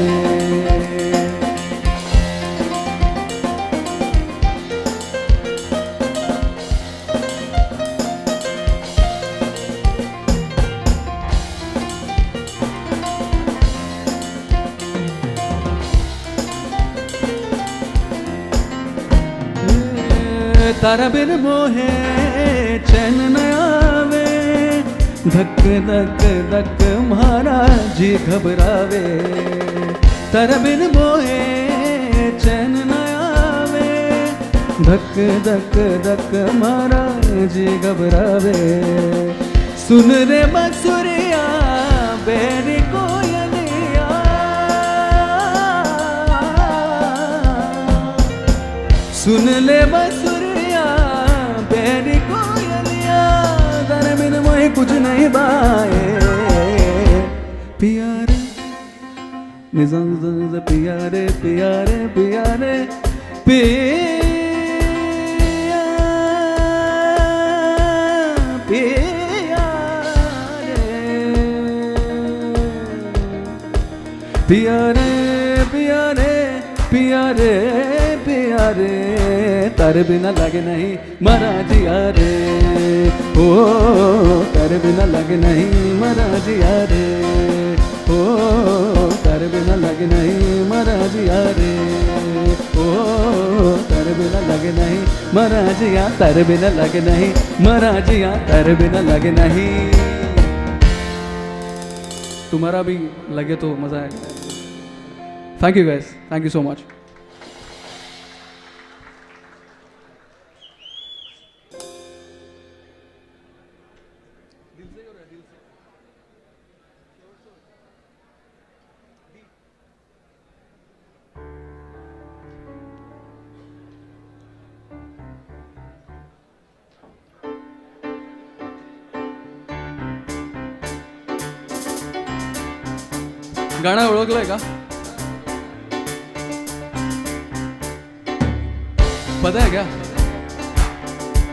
तारा बिन मोहे चैन न आवे, धक धक धक मारा जी घबरावे तारा बिन मोहे चैन न आवे धक धक धक मारा जी घबरावे सुन रे बसुरिया बेरी कोयलिया सुन ले बसुरिया बेरी कोयलिया तारे बिन मोहे कुछ नहीं बाए प्यारे निजाम प्यारे प्यारे प्यारे प्यारे प्यारे प्यारे प्यारे तारे बिना लगे नहीं मरा जिया रे ओ तारे बिना लगे नहीं मरा जिया रे ओ तारे बिना लगे नहीं मरा जिया रे ओ तारे बिना लगे नहीं मरा जिया तारे बिना लगे नहीं मरा जिया तारे बिना लगे नहीं तुम्हारा भी लगे तो मजा आएगा thank you guys thank you so much गाना ओळखलंय का पता है क्या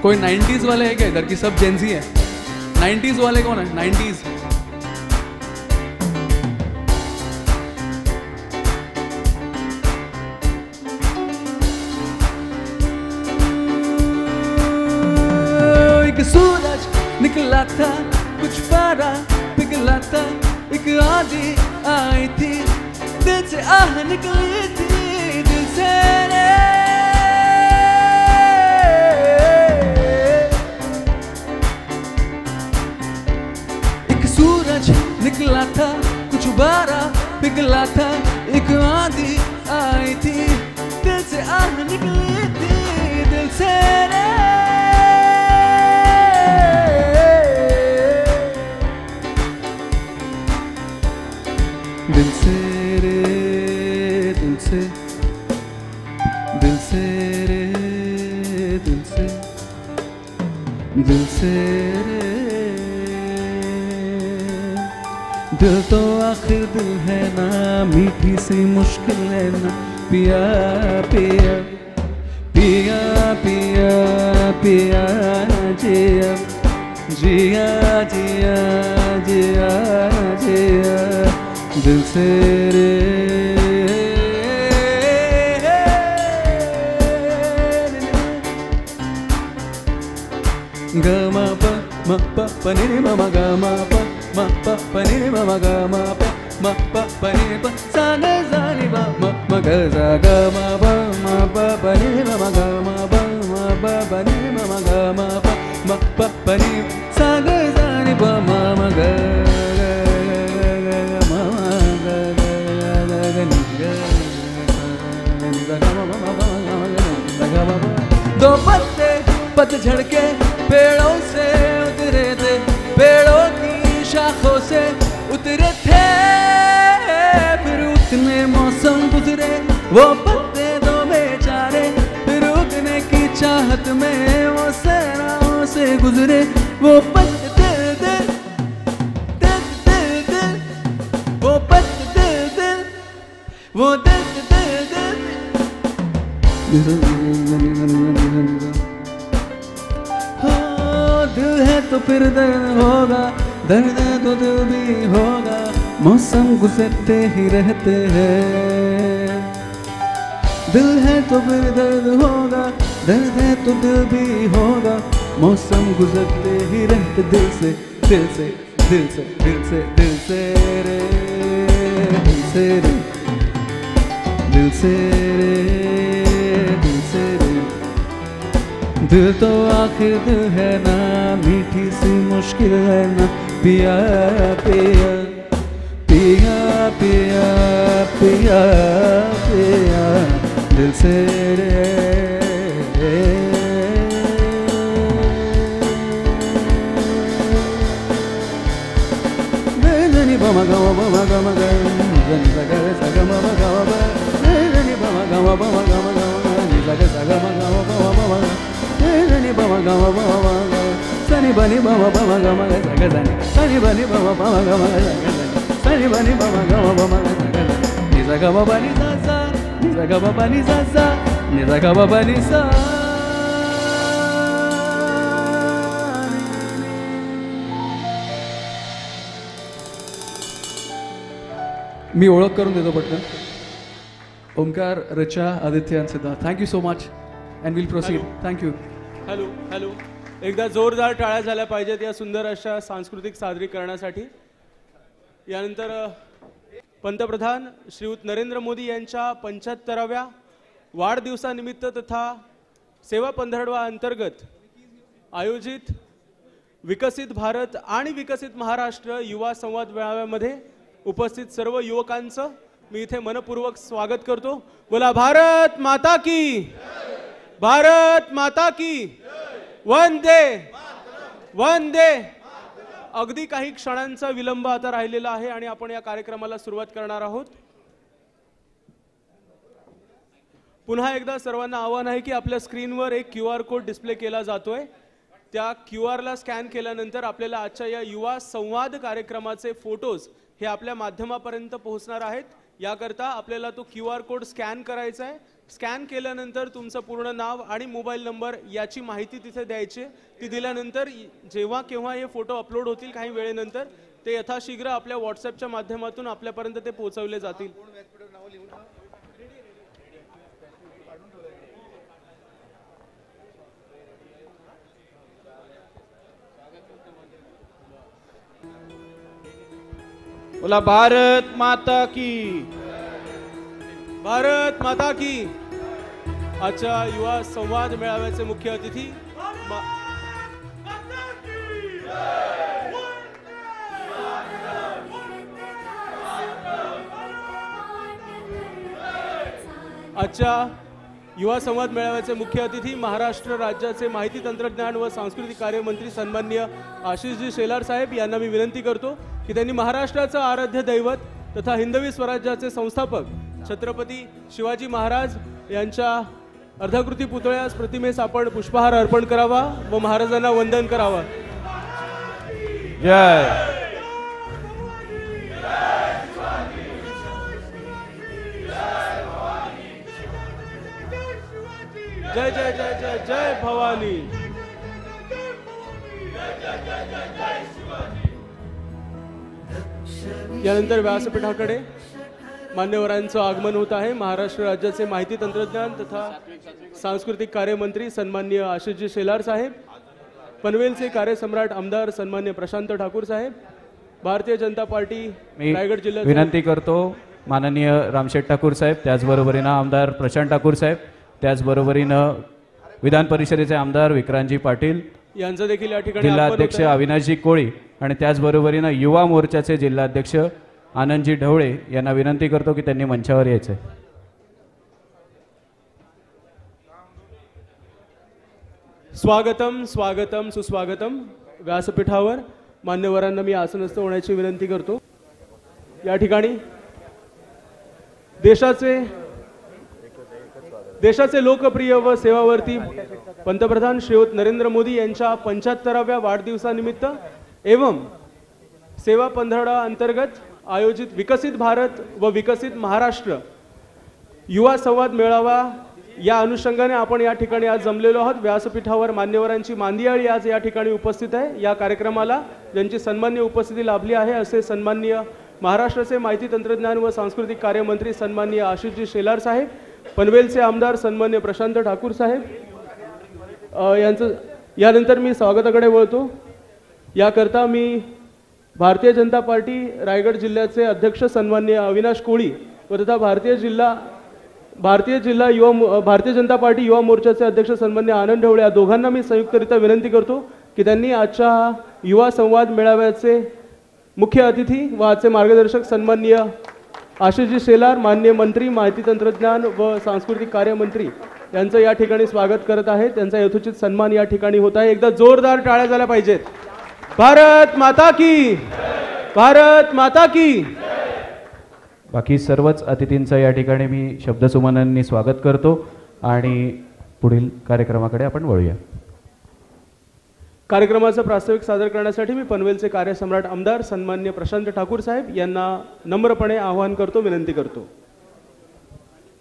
कोई 90s वाले है क्या इधर की सब जेंजी है 90s वाले कौन है 90s एक सूरज निकला था कुछ पारा पिघला था एक आंधी आई थी दिल से आह निकली थी दिल से एक सूरज निकला था कुछ बारा पिघला था एक आंधी आई थी दिल से आह निकली थी दिल से दिल से रे दिल से दिल से रे दिल से दिल से रे दिल तो आखिर दिल है ना मीठी सी मुश्किल है ना पिया पिया पिया पिया पिया जिया जिया जिया जिया जिया दिल से रे ग म प म प प नि रे म म ग म प म प प नि रे म म ग म प म प प नि प सा न सा नि प म म ग सा ग म प म प प नि रे म म ग म प म प प नि रे म म ग म प म प प नि सा ग सा नि प म म ग दो पत्ते पतझड़ के पेड़ों से उतरे थे पेड़ों की शाखों से उतरे थे फिर उतने मौसम गुजरे वो पत्ते दो बेचारे फिर उतने की चाहत में वो सहराओं से गुजरे वो पत्ते दिल दिल दिल दिल वो पत्ते दिल दिल वो दिल दिल दिल दिल है तो फिर दर्द होगा दर्द है तो दिल भी होगा मौसम गुजरते ही रहते हैं दिल है तो फिर दर्द होगा दर्द है तो दिल भी होगा मौसम गुजरते ही रहते दिल से दिल से दिल से दिल से दिल से रे दिल से रे दिल से रे दिल से रे दिल तो आखिर दिल है ना मीठी सी मुश्किल है ना पिया पिया पिया पिया पिया पिया दिल से रे ni ba ma ga ma ga ma ga ni sa ga sa ga ma ga ma ni ba ma ga ma ga ma ga ni sa ga sa ga ma ga ma ma ni ba ma ga ma ga sa ni ba ni ba ma ga ma sa ga sa ni ba ni ba ma ga ma sa ga sa ni ba ni ba ma ga ma sa ga ni sa ga ma ba ni sa ni sa ga ma ba ni sa ni sa ga ma ba ni sa. मी ओळख करून देतो पटकन. ओंकार, रचा, आदित्य आणि Siddharth. Thank you so much and will proceed. Thank you. Hello hello. एकदा जोरदार टाळ्या झाल्या पाहिजेत या सुंदर अशा सांस्कृतिक सादरीकरणासाठी. यानंतर पंतप्रधान श्रीयुत नरेंद्र मोदी यांच्या 75व्या वाढदिवसानिमित्त तथा सेवा पंधरवडा अंतर्गत आयोजित विकसित भारत आणि विकसित महाराष्ट्र युवा संवाद मेळाव्यामध्ये उपस्थित सर्व युवकांचं मी इथे मनपूर्वक स्वागत करतो. बोला भारत माता की, भारत माता की, वंदे वंदे. अगदी काही क्षणांचा विलंब आता राहिलेला आहे आणि आपण या कार्यक्रमाला सुरुवात करणार आहोत. पुन्हा एकदा सर्वांना आवाहन आहे की आपल्या स्क्रीनवर एक QR कोड डिस्प्ले केला जातोय. त्या QR ला स्कॅन केल्यानंतर आपल्याला आजच्या या युवा संवाद कार्यक्रमाचे फोटोज हे आपल्या माध्यमापर्यंत पोहोचणार आहेत. याकरता आपल्याला तो QR कोड स्कॅन करायचा आहे. स्कॅन केल्यानंतर तुमचं पूर्ण नाव आणि मोबाईल नंबर याची माहिती तिथे द्यायची. ती दिल्यानंतर जेव्हा केव्हा हे फोटो अपलोड होतील काही वेळेनंतर ते यथाशीघ्र आपल्या व्हॉट्सअपच्या माध्यमातून आपल्यापर्यंत ते पोहोचवले जातील. बोला भारत माता की, भारत माता की. आजच्या युवा संवाद मेळाव्याचे मुख्य अतिथी आजच्या युवा संवाद मेळाव्याचे मुख्य अतिथी महाराष्ट्र राज्याचे माहिती तंत्रज्ञान व सांस्कृतिक कार्य मंत्री सन्माननीय आशिषजी शेलार साहेब यांना मी विनंती करतो की त्यांनी महाराष्ट्राचं आराध्य दैवत तथा हिंदवी स्वराज्याचे संस्थापक छत्रपती शिवाजी महाराज यांच्या अर्धाकृती पुतळ्यास प्रतिमेस आपण पुष्पहार अर्पण करावा व महाराजांना वंदन करावा. जय जय जय जय जय जय भवानी. यानंतर व्यासपीठाकडे मान्यवरांचं आगमन होत आहे. महाराष्ट्र राज्याचे माहिती तंत्रज्ञान तथा सांस्कृतिक कार्य मंत्री सन्माननीय आशिषजी शेलार साहेब, पनवेलचे कार्यसम्राट आमदार सन्माननीय प्रशांत ठाकूर साहेब, भारतीय जनता पार्टी रायगड जिल्ह्यात विनंती करतो माननीय रामशेठ ठाकूर साहेब, त्याचबरोबरीनं आमदार प्रशांत ठाकूर साहेब, त्याचबरोबरीनं विधान परिषदेचे आमदार विक्रांतजी पाटील यांचं देखील या ठिकाणी जिल्हाध्यक्ष अविनाशजी कोळी आणि त्याचबरोबरीनं युवा मोर्चाचे जिल्हाध्यक्ष आनंदजी ढवळे यांना विनंती करतो की त्यांनी मंचावर यायचं. स्वागतम स्वागतम सुस्वागतम. व्यासपीठावर मान्यवरांना मी आसनस्थ होण्याची विनंती करतो. या ठिकाणी देशाचे लोकप्रिय व सेवावर्ती पंतप्रधान श्रीयुत नरेंद्र मोदी यांच्या 75व्या वाढदिवसानिमित्त एवं सेवा पंधरवडा अंतर्गत आयोजित विकसित भारत व विकसित महाराष्ट्र युवा संवाद मेळावा या अनुषंगाने आपण या ठिकाणी आज जमलेलो आहोत. व्यासपीठावर मान्यवरांची मांदियाळी आज या ठिकाणी उपस्थित आहे. या कार्यक्रमाला ज्यांची सन्माननीय उपस्थिती लाभली आहे असे सन्माननीय महाराष्ट्राचे माहिती तंत्रज्ञान व सांस्कृतिक कार्य मंत्री सन्माननीय आशिषजी शेलार साहेब, पनवेलचे आमदार सन्माननीय प्रशांत ठाकूर साहेब यांचं. यानंतर मी स्वागताकडे वळतो. याकरता मी भारतीय जनता पार्टी रायगड जिल्ह्याचे अध्यक्ष सन्माननीय अविनाश कोळी व तथा भारतीय जनता पार्टी युवा मोर्चाचे अध्यक्ष सन्माननीय आनंद ढवळे या दोघांना मी संयुक्तरित्या विनंती करतो की त्यांनी आजच्या युवा संवाद मेळाव्याचे मुख्य अतिथी व आजचे मार्गदर्शक सन्माननीय आशिषजी शेलार, माननीय मंत्री माहिती तंत्रज्ञान व सांस्कृतिक कार्य मंत्री यांचं या ठिकाणी स्वागत करत आहेत. त्यांचा यथोचित सन्मान या ठिकाणी होत आहे. एकदा जोरदार टाळ्या झाल्या पाहिजेत. भारत माता की, भारत माता की. बाकी सर्वच अतिथींचं या ठिकाणी मी शब्दसुमनांनी स्वागत करतो आणि पुढील कार्यक्रमाकडे आपण वळूया. कार्यक्रमाचं प्रास्ताविक सादर करण्यासाठी मी पनवेलचे कार्यसम्राट आमदार सन्माननीय प्रशांत ठाकूर साहेब यांना नम्रपणे आवाहन करतो, विनंती करतो.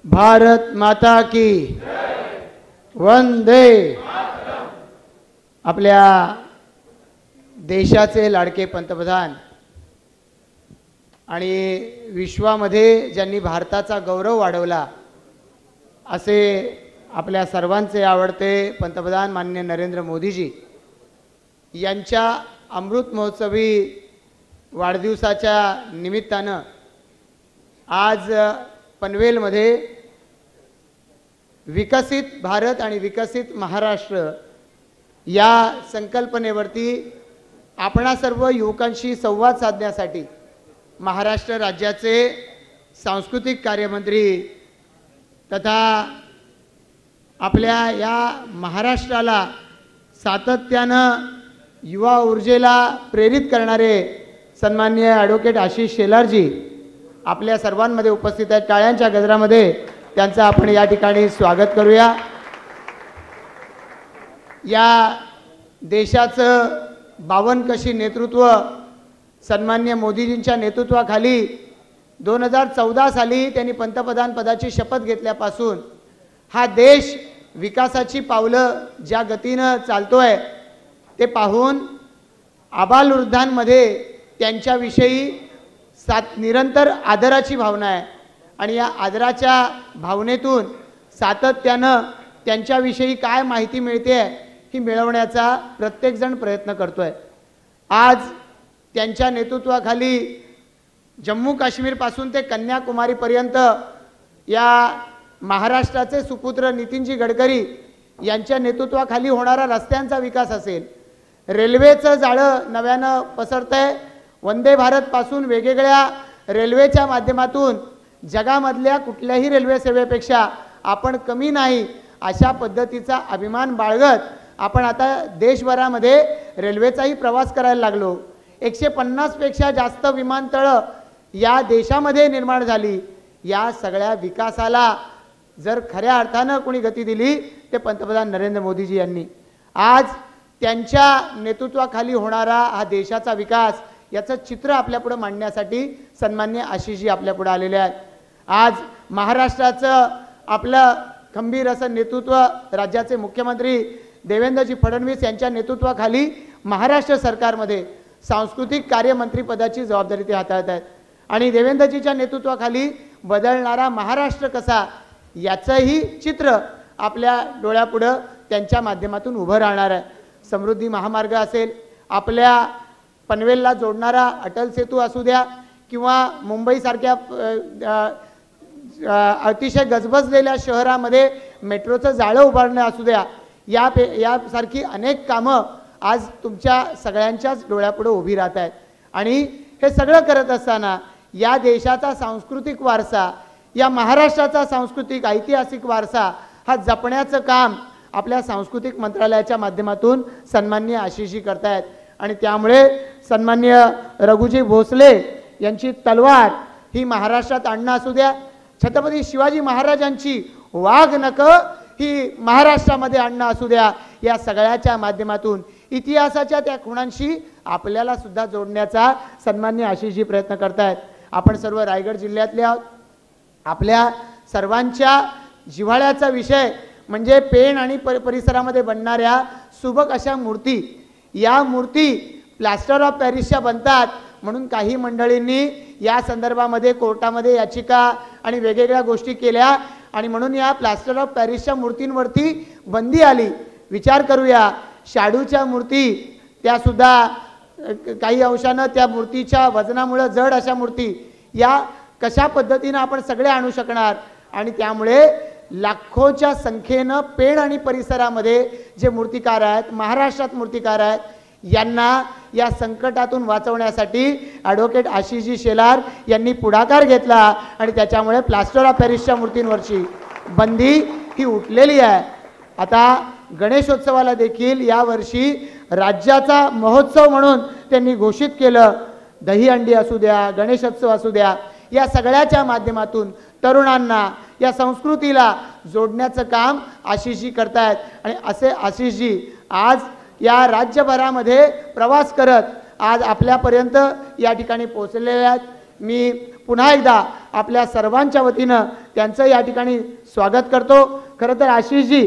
भारत माता की, वंदे. आपल्या देशाचे लाडके पंतप्रधान आणि विश्वामध्ये ज्यांनी भारताचा गौरव वाढवला असे आपल्या सर्वांचे आवडते पंतप्रधान माननीय नरेंद्र मोदीजी यांच्या अमृत महोत्सवी वाढदिवसाच्या निमित्तानं आज पनवेलमध्ये विकसित भारत आणि विकसित महाराष्ट्र या संकल्पनेवरती आपणा सर्व युवकांशी संवाद साधण्यासाठी महाराष्ट्र राज्याचे सांस्कृतिक कार्यमंत्री तथा आपल्या या महाराष्ट्राला सातत्यानं युवा ऊर्जेला प्रेरित करणारे सन्माननीय ॲडव्होकेट आशिष शेलारजी आपल्या सर्वांमध्ये उपस्थित आहेत. टाळ्यांच्या गजरामध्ये त्यांचं आपण या ठिकाणी स्वागत करूया. या देशाचं बावनकशी नेतृत्व सन्माननीय मोदीजींच्या नेतृत्वाखाली 2014 साली त्यांनी पंतप्रधान पदाची शपथ घेतल्यापासून हा देश विकासाची पावलं ज्या गतीनं चालतोय ते पाहून आबालवृद्धांमध्ये त्यांच्याविषयी निरंतर आदराची भावना आहे आणि या आदराच्या भावनेतून सातत्यानं त्यांच्याविषयी काय माहिती मिळते ही मिळवण्याचा प्रत्येकजण प्रयत्न करतोय. आज त्यांच्या नेतृत्वाखाली जम्मू काश्मीरपासून ते कन्याकुमारीपर्यंत या महाराष्ट्राचे सुपुत्र नितीनजी गडकरी यांच्या नेतृत्वाखाली होणारा रस्त्यांचा विकास असेल, रेल्वेचं जाळं नव्यानं पसरतंय, वंदे भारतपासून वेगवेगळ्या रेल्वेच्या माध्यमातून जगामधल्या कुठल्याही रेल्वे सेवेपेक्षा आपण कमी नाही अशा पद्धतीचा अभिमान बाळगत आपण आता देशभरामध्ये रेल्वेचाही प्रवास करायला लागलो. 150 पेक्षा जास्त विमानतळं या देशामध्ये निर्माण झाली. या सगळ्या विकासाला जर खऱ्या अर्थानं कोणी गती दिली ते पंतप्रधान नरेंद्र मोदीजी यांनी. आज त्यांच्या नेतृत्वाखाली होणारा हा देशाचा विकास याचं चित्र आपल्यापुढे मांडण्यासाठी सन्माननीय आशिषजी आपल्यापुढे आलेले आहेत. आज महाराष्ट्राचं आपलं खंबीर असं नेतृत्व राज्याचे मुख्यमंत्री देवेंद्रजी फडणवीस यांच्या नेतृत्वाखाली महाराष्ट्र सरकारमध्ये सांस्कृतिक कार्यमंत्री पदाची जबाबदारी ते हाताळत आहेत आणि देवेंद्रजीच्या नेतृत्वाखाली बदलणारा महाराष्ट्र कसा याचंही चित्र आपल्या डोळ्यापुढं त्यांच्या माध्यमातून उभं राहणार आहे. समृद्धी महामार्ग असेल, आपल्या पनवेलला जोडणारा अटल सेतू असू द्या किंवा मुंबईसारख्या अतिशय गजबजलेल्या शहरामध्ये मेट्रोचं जाळं उभारणं असू द्या, यासारखी अनेक कामं आज तुमच्या सगळ्यांच्याच डोळ्यापुढे उभी राहत आहेत. आणि हे सगळं करत असताना या देशाचा सांस्कृतिक वारसा, या महाराष्ट्राचा सांस्कृतिक ऐतिहासिक वारसा हा जपण्याचं काम आपल्या सांस्कृतिक मंत्रालयाच्या माध्यमातून सन्माननीय आशिषजी करतायत. आणि त्यामुळे सन्माननीय रघुजी भोसले यांची तलवार ही महाराष्ट्रात आणणं असू द्या, छत्रपती शिवाजी महाराजांची वाघ नखं ही महाराष्ट्रामध्ये आणणं असू द्या, या सगळ्याच्या माध्यमातून इतिहासाच्या त्या खुणांशी आपल्याला सुद्धा जोडण्याचा सन्माननीय आशिषजी प्रयत्न करतायत. आपण सर्व रायगड जिल्ह्यातले आहोत. आपल्या सर्वांच्या जिव्हाळ्याचा विषय म्हणजे पेण आणि परिसरामध्ये बनणाऱ्या सुबक अशा मूर्ती. या मूर्ती प्लास्टर ऑफ पॅरिसच्या बनतात म्हणून काही मंडळींनी या संदर्भामध्ये कोर्टामध्ये याचिका आणि वेगवेगळ्या गोष्टी केल्या आणि म्हणून या प्लास्टर ऑफ पॅरिसच्या मूर्तींवरती बंदी आली. विचार करूया, शाडूच्या मूर्ती त्यासुद्धा काही अंशानं त्या मूर्तीच्या वजनामुळे जड अशा मूर्ती या कशा पद्धतीनं आपण सगळे आणू शकणार. आणि त्यामुळे लाखोच्या संख्येनं पेण आणि परिसरामध्ये जे मूर्तिकार आहेत, महाराष्ट्रात मूर्तिकार आहेत, यांना या संकटातून वाचवण्यासाठी ॲडव्होकेट आशिषजी शेलार यांनी पुढाकार घेतला आणि त्याच्यामुळे प्लास्टर ऑफ पॅरिसच्या मूर्तींवरची बंदी ही उठलेली आहे. आता गणेशोत्सवाला देखील यावर्षी राज्याचा महोत्सव म्हणून त्यांनी घोषित केलं. दहीहंडी असू द्या, गणेशोत्सव असू द्या, या सगळ्याच्या माध्यमातून तरुणांना या संस्कृतीला जोडण्याचं काम आशिषजी करतायत. आणि असे आशिषजी आज या राज्यभरामध्ये प्रवास करत आज आपल्यापर्यंत या ठिकाणी पोहोचलेले आहेत. मी पुन्हा एकदा आपल्या सर्वांच्या वतीनं त्यांचं या ठिकाणी स्वागत करतो. खरं तर आशिषजी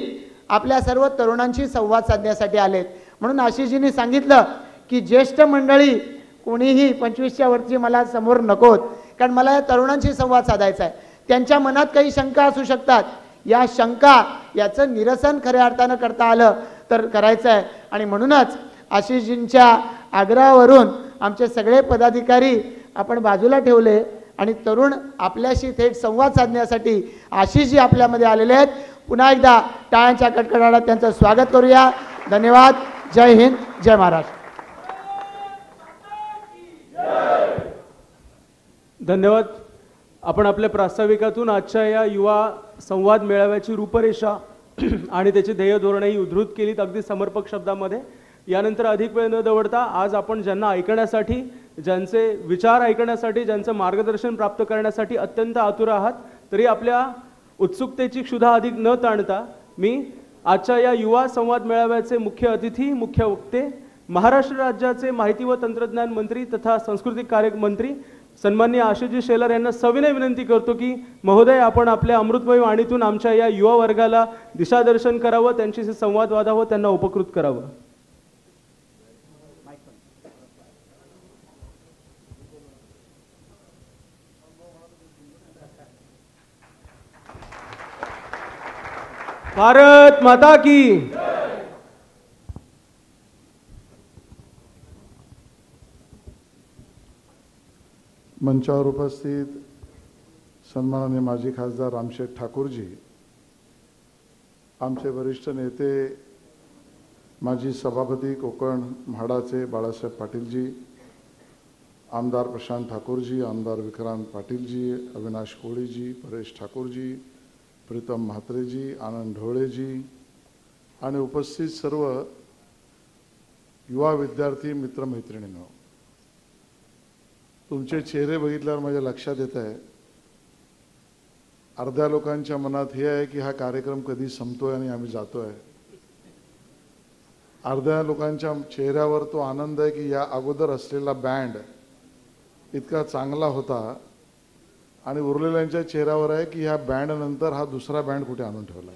आपल्या सर्व तरुणांशी संवाद साधण्यासाठी आलेत. म्हणून आशिषजींनी सांगितलं की ज्येष्ठ मंडळी कोणीही 25च्या वरची मला समोर नकोत, कारण मला या तरुणांशी संवाद साधायचा आहे. त्यांच्या मनात काही शंका असू शकतात, या शंका याचं निरसन खऱ्या अर्थानं करता आलं तर करायचं आहे. आणि म्हणूनच आशिषजींच्या आग्रहावरून आमचे सगळे पदाधिकारी आपण बाजूला ठेवले आणि तरुण आपल्याशी थेट संवाद साधण्यासाठी आशिषजी आपल्यामध्ये आलेले आहेत. पुन्हा एकदा टाळ्यांच्या कडकडाटात त्यांचं स्वागत करूया. धन्यवाद. जय हिंद, जय महाराष्ट्र. धन्यवाद. आपण आपल्या प्रास्ताविकातून आजच्या या युवा संवाद मेळाव्याची रूपरेषा आणि त्याची ध्येय धोरणेही उद्धृत केलीत अगदी समर्पक शब्दामध्ये. यानंतर अधिक वेळ न दवडता आज आपण ज्यांना ऐकण्यासाठी, ज्यांचे विचार ऐकण्यासाठी, ज्यांचं मार्गदर्शन प्राप्त करण्यासाठी अत्यंत आतुर आहात, तरी आपल्या उत्सुकतेची क्षुधा अधिक न ताणता मी आजच्या या युवा संवाद मेळाव्याचे मुख्य अतिथी, मुख्य वक्ते, महाराष्ट्र राज्याचे माहिती व तंत्रज्ञान मंत्री तथा सांस्कृतिक कार्य मंत्री सन्माननीय आशिषजी शेलार यांना सविनय विनंती करतो की महोदय आपण आपल्या अमृतमय वाणीतून आमच्या या युवा वर्गाला दिशादर्शन करावं, त्यांच्याशी संवाद साधावं, त्यांना उपकृत करावं. भारत माता की. मंचावर उपस्थित सन्माननीय माजी खासदार रामशेठ ठाकूरजी, आमचे वरिष्ठ नेते माजी सभापती कोकण म्हाडाचे बाळासाहेब पाटीलजी, आमदार प्रशांत ठाकूरजी, आमदार विक्रांत पाटीलजी, अविनाश कोळीजी, परेश ठाकूरजी, प्रीतम म्हात्रेजी, आनंद ढोळेजी आणि उपस्थित सर्व युवा विद्यार्थी मित्रमैत्रिणींनो, तुमचे चेहरे बघितल्यावर माझ्या लक्षात येत आहे अर्ध्या लोकांच्या मनात हे आहे की हा कार्यक्रम कधी संपतोय आणि आम्ही जातोय. अर्ध्या लोकांच्या चेहऱ्यावर तो आनंद आहे की या अगोदर असलेला बँड इतका चांगला होता आणि उरलेल्यांच्या चेहऱ्यावर आहे की ह्या बँड नंतर हा दुसरा बँड कुठे आणून ठेवला.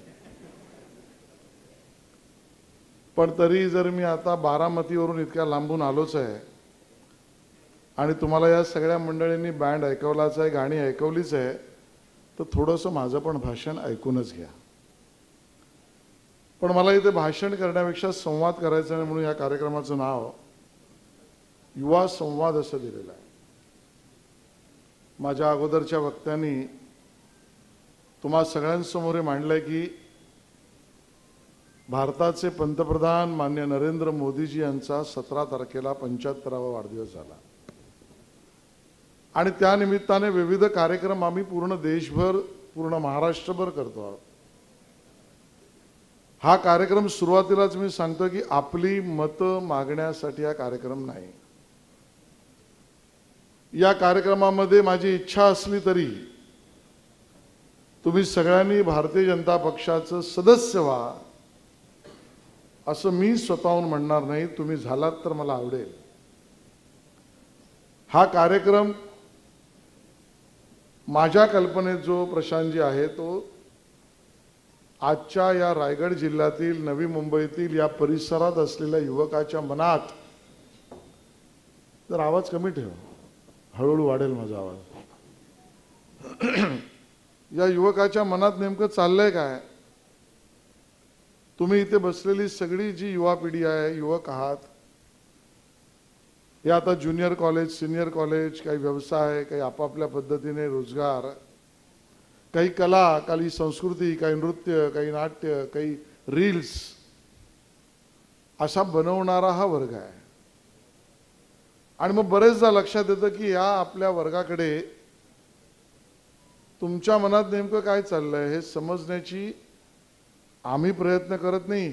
पण तरी जर मी आता बारामतीवरून इतक्या लांबून आलोच आहे आणि तुम्हाला या सगळ्या मंडळींनी बँड ऐकवलाच आहे, गाणी ऐकवलीच आहे, तर थोडंसं माझं पण भाषण ऐकूनच घ्या. पण मला इथे भाषण करण्यापेक्षा संवाद करायचा आहे म्हणून या कार्यक्रमाचं नाव युवा संवाद असं दिलेलं आहे. माझ्या अगोदरच्या वक्त्यांनी तुम्हा सगळ्यांसमोर मांडलंय की भारताचे पंतप्रधान माननीय नरेंद्र मोदीजी यांचा 17 तारखेला 75वा वाढदिवस झाला आणि त्या निमित्ताने विविध कार्यक्रम आम्ही पूर्ण देशभर, पूर्ण महाराष्ट्रभर करतो आहोत. हा कार्यक्रम सुरुवातीलाच मी सांगतो की आपली मतं मागण्यासाठी हा कार्यक्रम नाही. या कार्यक्रमामध्ये माझी इच्छा असली तरी तुम्ही सगळ्यांनी भारतीय जनता पक्षाचं सदस्य व्हा असं मी स्वतःहून म्हणणार नाही. तुम्ही झालात तर मला आवडेल. हा कार्यक्रम माझ्या कल्पनेत जो प्रशांतजी आहे तो आजच्या या रायगड जिल्ह्यातील, नवी मुंबईतील या परिसरात असलेल्या युवकाच्या मनात, जर आवाज कमी ठेव, हळूहळू वाढेल माझा आवाज, या युवकाच्या मनात नेमकं चाललंय काय. तुम्ही इथे बसलेली सगळी जी युवा पिढी आहे, युवक आहात, हे आता ज्युनियर कॉलेज, सिनियर कॉलेज, काही व्यवसाय, काही आपापल्या पद्धतीने रोजगार, काही कला, काही संस्कृती, काही नृत्य, काही नाट्य, काही रील्स असा बनवणारा हा वर्ग आहे. आणि मग बरेचदा लक्षात येतं की या आपल्या वर्गाकडे तुमच्या मनात नेमकं काय चाललंय हे समजण्याची आम्ही प्रयत्न करत नाही.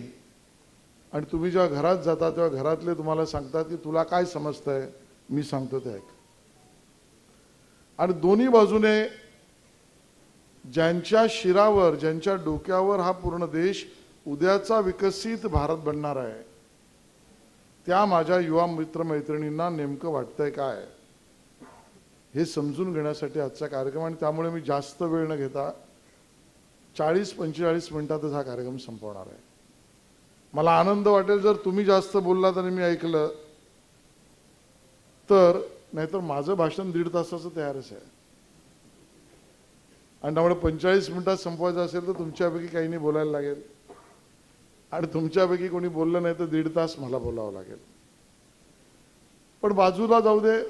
आणि तुम्ही जेव्हा घरात जाता तेव्हा घरातले तुम्हाला सांगतात की तुला काय समजतंय, मी सांगतो ते ऐक. आणि दोन्ही बाजूने ज्यांच्या शिरावर, ज्यांच्या डोक्यावर हा पूर्ण देश उद्याचा विकसित भारत बनणार आहे, त्या माझ्या युवा मित्रमैत्रिणींना नेमकं वाटतंय काय हे समजून घेण्यासाठी आजचा कार्यक्रम. आणि त्यामुळे मी जास्त वेळ न घेता 40-45 मिनिटातच हा कार्यक्रम संपवणार आहे. मला आनंद वाटेल जर तुम्ही जास्त बोललात आणि मी ऐकलं तर, नाहीतर माझं भाषण 1.5 तासाचं तयारच आहे. आणि त्यामुळे 45 मिनिटात संपवायचं असेल तर तुमच्यापैकी काही नाही बोलायला लागेल आणि तुमच्यापैकी कोणी बोललं नाही तर 1.5 तास मला बोलावं लागेल. पण बाजूला जाऊ दे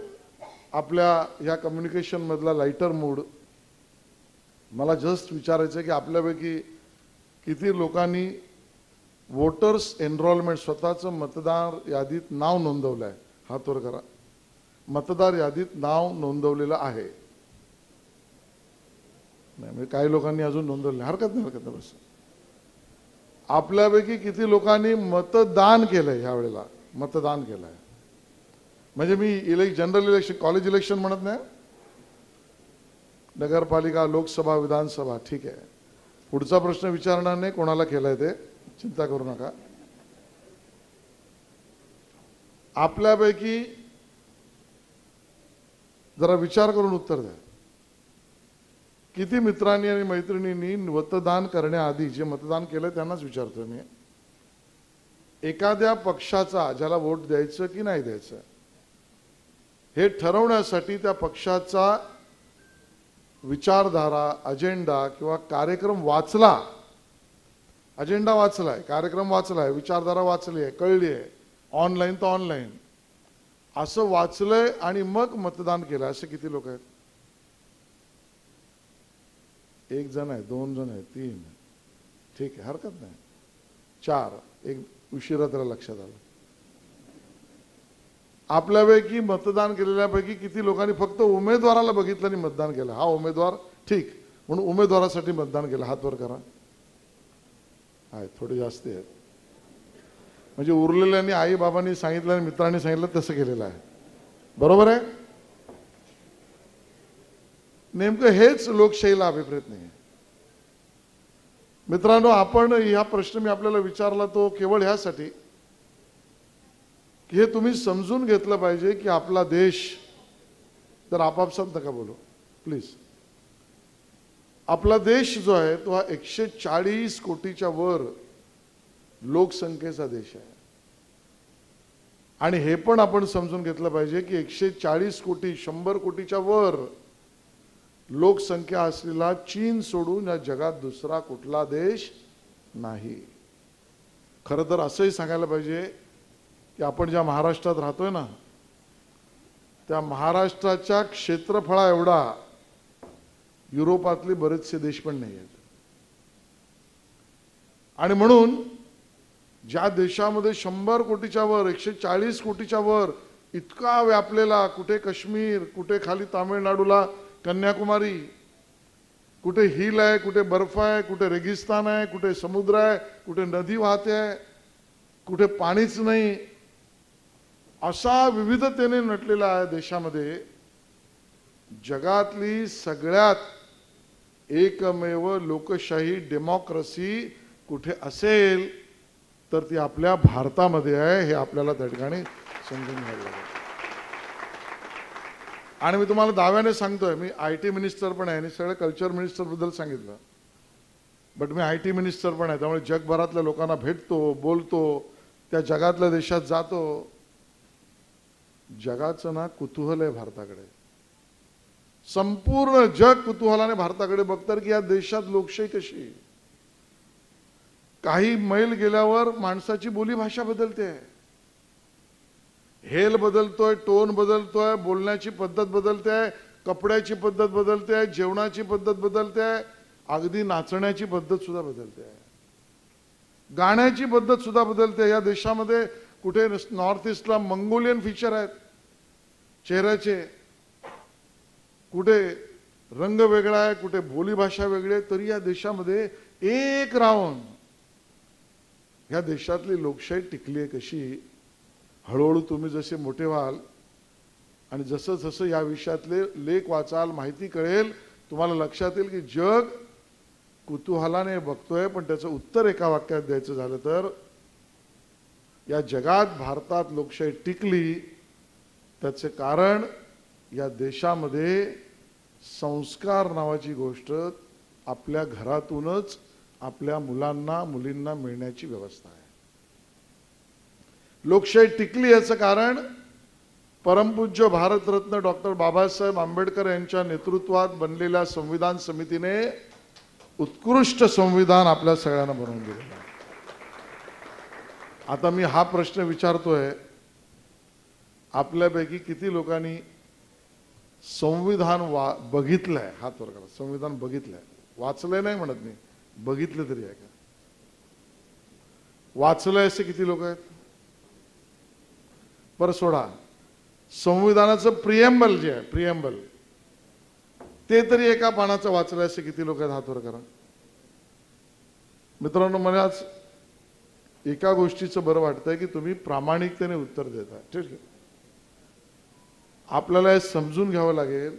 आपल्या ह्या कम्युनिकेशन मधला लाइटर मूड. मला जस्ट विचारायचं आहे की आपल्यापैकी किती लोकांनी वोटर्स एनरोलमेंट, स्वतःचं मतदार यादीत नाव नोंदवलं आहे? हात वर करा. मतदार यादीत नाव नोंदवलेलं आहे? नाही, म्हणजे काही लोकांनी अजून नोंदवलं नाही. हरकत नाही. बस आपल्यापैकी किती लोकांनी मतदान केलंय? ह्या वेळेला मतदान केलंय. म्हणजे मी जनरल इलेक्शन, कॉलेज इलेक्शन म्हणत नाही, नगरपालिका, लोकसभा, विधानसभा, ठीक आहे. पुढचा प्रश्न विचारणार नाही कोणाला केलंय ते, चिंता करू नका. आपल्यापैकी जरा विचार करून उत्तर द्या. किती मित्रांनी आणि मैत्रिणींनी मतदान करण्याआधी, जे मतदान केलंय त्यांनाच विचारतो मी, एखाद्या पक्षाचा ज्याला वोट द्यायचं की नाही द्यायचं हे ठरवण्यासाठी त्या पक्षाचा विचारधारा, अजेंडा किंवा कार्यक्रम वाचला? अजेंडा वाचलाय, कार्यक्रम वाचलाय, विचारधारा वाचली आहे, कळली आहे, ऑनलाईन तर ऑनलाईन, असं वाचलंय आणि मग मतदान केलं असे किती लोक आहेत? 1 जण आहे, 2 जण आहे, 3, ठीक आहे, हरकत नाही, 4, एक उशिरा त्याला लक्षात आलं. आपल्यापैकी मतदान केलेल्यापैकी किती लोकांनी फक्त उमेदवाराला बघितलं आणि मतदान केलं? हा उमेदवार ठीक म्हणून उमेदवारासाठी मतदान केलं? हात वर करा. आहे, थोडे जास्त आहेत. म्हणजे उरलेल्यांनी आई बाबांनी सांगितलं आणि मित्रांनी सांगितलं तसं केलेलं आहे. बरोबर आहे? नेमकं हेच लोकशाहीला अभिप्रेत नाही. मित्रांनो, आपण ह्या प्रश्न मी आपल्याला विचारला तो केवळ ह्यासाठी की हे तुम्ही समजून घेतलं पाहिजे की आपला देश, तर आपापसात नका बोलू प्लीज, आपला देश जो आहे तो हा 140 कोटीच्या वर लोकसंख्येचा देश आहे. आणि हे पण आपण समजून घेतलं पाहिजे की 140 कोटी, 100 कोटीच्या वर लोकसंख्या असलेला चीन सोडून या जगात दुसरा कुठला देश नाही. खरं तर असंही सांगायला पाहिजे की आपण ज्या महाराष्ट्रात राहतोय ना, त्या महाराष्ट्राच्या क्षेत्रफळा एवढा युरोपातले बरेचसे देश पण नाही आहेत. आणि म्हणून ज्या देशामध्ये 100 कोटीच्या वर, 140 कोटीच्या वर इतका व्यापलेला, कुठे काश्मीर, कुठे खाली तामिळनाडूला कन्याकुमारी, कुठे हिल आहे, कुठे बर्फ आहे, कुठे रेगिस्तान आहे, कुठे समुद्र आहे, कुठे नदी वाहते आहे, कुठे पाणीच नाही, असा विविधतेने नटलेला आहे देशामध्ये जगातली सगळ्यात एकमेव लोकशाही, डेमोक्रेसी कुठे असेल तर ती आपल्या भारतामध्ये आहे. हे आपल्याला त्या ठिकाणी समजून घ्यायला लागेल. आणि मी तुम्हाला दाव्याने सांगतोय, मी IT मिनिस्टर पण आहे आणि सगळं कल्चर मिनिस्टर बद्दल सांगितलं, बट मी IT मिनिस्टर पण आहे. त्यामुळे जगभरातल्या लोकांना भेटतो, बोलतो, त्या जगातल्या देशात जातो. जगाचं ना कुतूहल आहे भारताकडे. संपूर्ण जग कुतूहलाने भारताकडे बघतात की या देशात लोकशाही कशी. काही मैल गेल्यावर माणसाची बोलीभाषा बदलते, हेल बदलतोय, टोन बदलतोय, बोलण्याची पद्धत बदलते, कपड्याची पद्धत बदलते, जेवणाची पद्धत बदलते, अगदी नाचण्याची पद्धत सुद्धा बदलते, गाण्याची पद्धत सुद्धा बदलते. या देशामध्ये कुठे नॉर्थ ईस्टला मंगोलियन फीचर आहेत, चेहऱ्याचे, कुठे रंग वेगळा आहे, कुठे बोलीभाषा वेगळी आहे, तरी या देशामध्ये एक राहून या देशातली लोकशाही टिकली आहे कशी. हळूहळू तुम्ही जसे मोठे व्हाल आणि जसं जसं या विषयातले लेख वाचाल, माहिती कळेल, तुम्हाला लक्षात येईल की जग कुतूहलाने बघतोय. पण त्याचं उत्तर एका वाक्यात द्यायचं झालं तर या जगात भारतात लोकशाही टिकली त्याचे कारण या देशामध्ये संस्कार नावाची गोष्ट आपल्या घरातूनच आपल्या मुलांना मुलींना मिळण्याची व्यवस्था आहे. लोकशाही टिकली याचं कारण परमपूज्य भारतरत्न डॉक्टर बाबासाहेब आंबेडकर यांच्या नेतृत्वात बनलेल्या संविधान समितीने उत्कृष्ट संविधान आपल्या सगळ्यांना बनवून दिलेलं आहे. आता मी हा प्रश्न विचारतोय, आपल्यापैकी किती लोकांनी संविधान बघितलंय? हात वर करा. संविधान बघितलंय, वाचलंय नाही म्हणत मी, बघितलं तरी आहे का? वाचलंय असे किती लोक आहेत? पर सोडा, संविधानाचं प्रिएम्बल जे आहे, प्रिएम्बल ते तरी एका पानाचं वाचलंय असे किती लोक आहेत? हात वर करा. मित्रांनो, मला आज एका गोष्टीचं बरं वाटतंय की तुम्ही प्रामाणिकतेने उत्तर देता. ठीक आहे, आपल्याला हे समजून घ्यावं लागेल,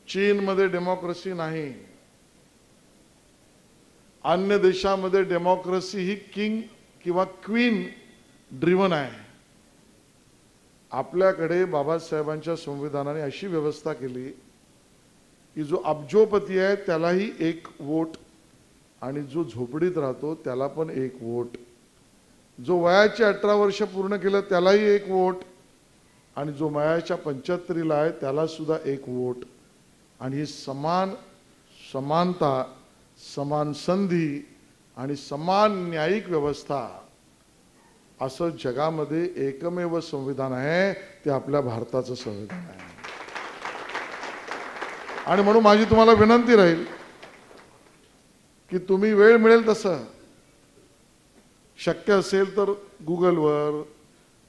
चीनमध्ये डेमोक्रेसी नाही, अन्य देशामध्ये डेमोक्रेसी ही किंग किंवा क्वीन ड्रिवन आहे. आपल्याकडे बाबासाहेबांच्या संविधानाने अशी व्यवस्था केली की जो अब्जोपती आहे त्यालाही एक वोट, आणि जो झोपडीत राहतो त्याला पण एक वोट, जो वयाचे 18 वर्ष पूर्ण केलं त्यालाही एक वोट, आणि जो वयाच्या 75ला आहे त्याला सुद्धा एक वोट. आणि ही समानता, समान संधी आणि समान न्यायिक व्यवस्था असं जगामध्ये एकमेव संविधान आहे, ते आपल्या भारताचं संविधान आहे. आणि म्हणून माझी तुम्हाला विनंती राहील की तुम्ही वेळ मिळेल तसं, शक्य असेल तर गुगलवर,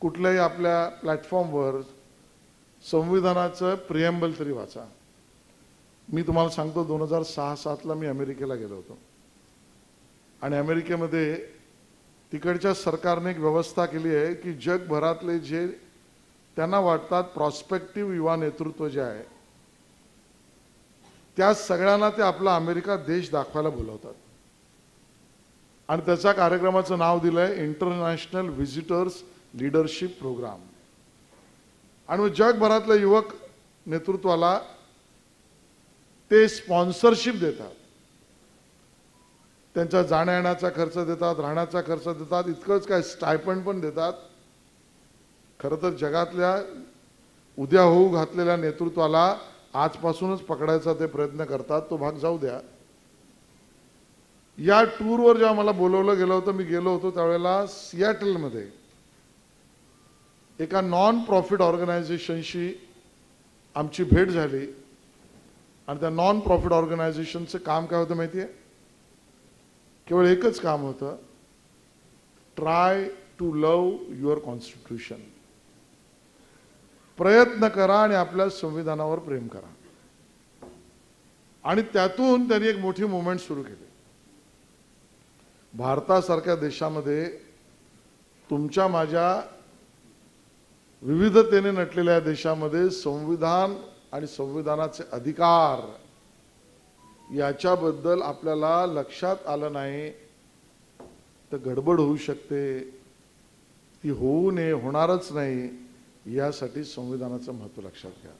कुठल्याही आपल्या प्लॅटफॉर्मवर संविधानाचं प्रिएम्बल तरी वाचा. मी तुम्हाला सांगतो, 2006-07ला मी अमेरिकेला गेलो होतो, आणि अमेरिकेमध्ये तिकडच्या सरकारने एक व्यवस्था केली आहे की जगभरातले जे त्यांना वाटतात प्रॉस्पेक्टिव्ह युवा नेतृत्व जे आहे त्या सगळ्यांना ते आपला अमेरिका देश दाखवायला बोलवतात. आणि त्याच्या कार्यक्रमाचं नाव दिलंय इंटरनॅशनल व्हिजिटर्स लीडरशिप प्रोग्राम. आणि जगभरातल्या युवक नेतृत्वाला ते स्पॉन्सरशिप देतात, त्यांच्या जाण्या येण्याचा खर्च देतात, राहण्याचा खर्च देतात, इतकंच काय स्टायपंड पण देतात. खरं तर जगातल्या उद्या होऊ घातलेल्या नेतृत्वाला आजपासूनच पकडायचा ते प्रयत्न करतात. तो भाग जाऊ द्या. या टूरवर जेव्हा मला बोलवलं गेलं होतं, मी गेलो होतो त्यावेळेला सियाटलमध्ये एका नॉन प्रॉफिट ऑर्गनायझेशनशी आमची भेट झाली. आणि त्या नॉन प्रॉफिट ऑर्गनायझेशनचं काम काय होतं माहिती आहे? केवळ एकच काम होतं, try to love your constitution. प्रयत्न करा आणि आपल्या संविधानावर प्रेम करा. आणि त्यातून त्यांनी एक मोठी मूव्हमेंट सुरू केली. भारतासारख्या देशामध्ये तुमच्या माझ्या विविधतेने नटलेल्या देशामध्ये संविधान आणि संविधानाचे अधिकार याच्याबद्दल आपल्याला लक्षात आलं नाही तर गडबड होऊ शकते. ती होऊ नये, होणारच नाही, यासाठी संविधानाचं महत्त्व लक्षात घ्या.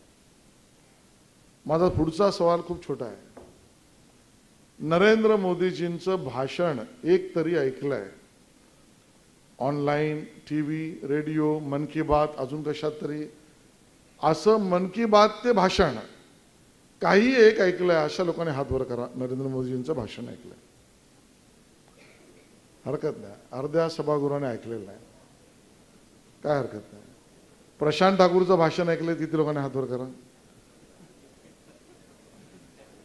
माझा पुढचा सवाल खूप छोटा आहे. नरेंद्र मोदीजींचं भाषण एक तरी ऐकलंय ऑनलाईन, टीव्ही, रेडिओ, मन की बात, अजून कशात तरी. असं मन की बात ते भाषण काही एक ऐकलंय अशा लोकांनी हात वर करा. नरेंद्र मोदीजींचं भाषण ऐकलंय? हरकत नाही. अर्ध्या सभागृहाने ऐकलेलं नाही, काय हरकत नाही. प्रशांत ठाकूरचं भाषण ऐकलंय किती लोकांनी हात वर करा.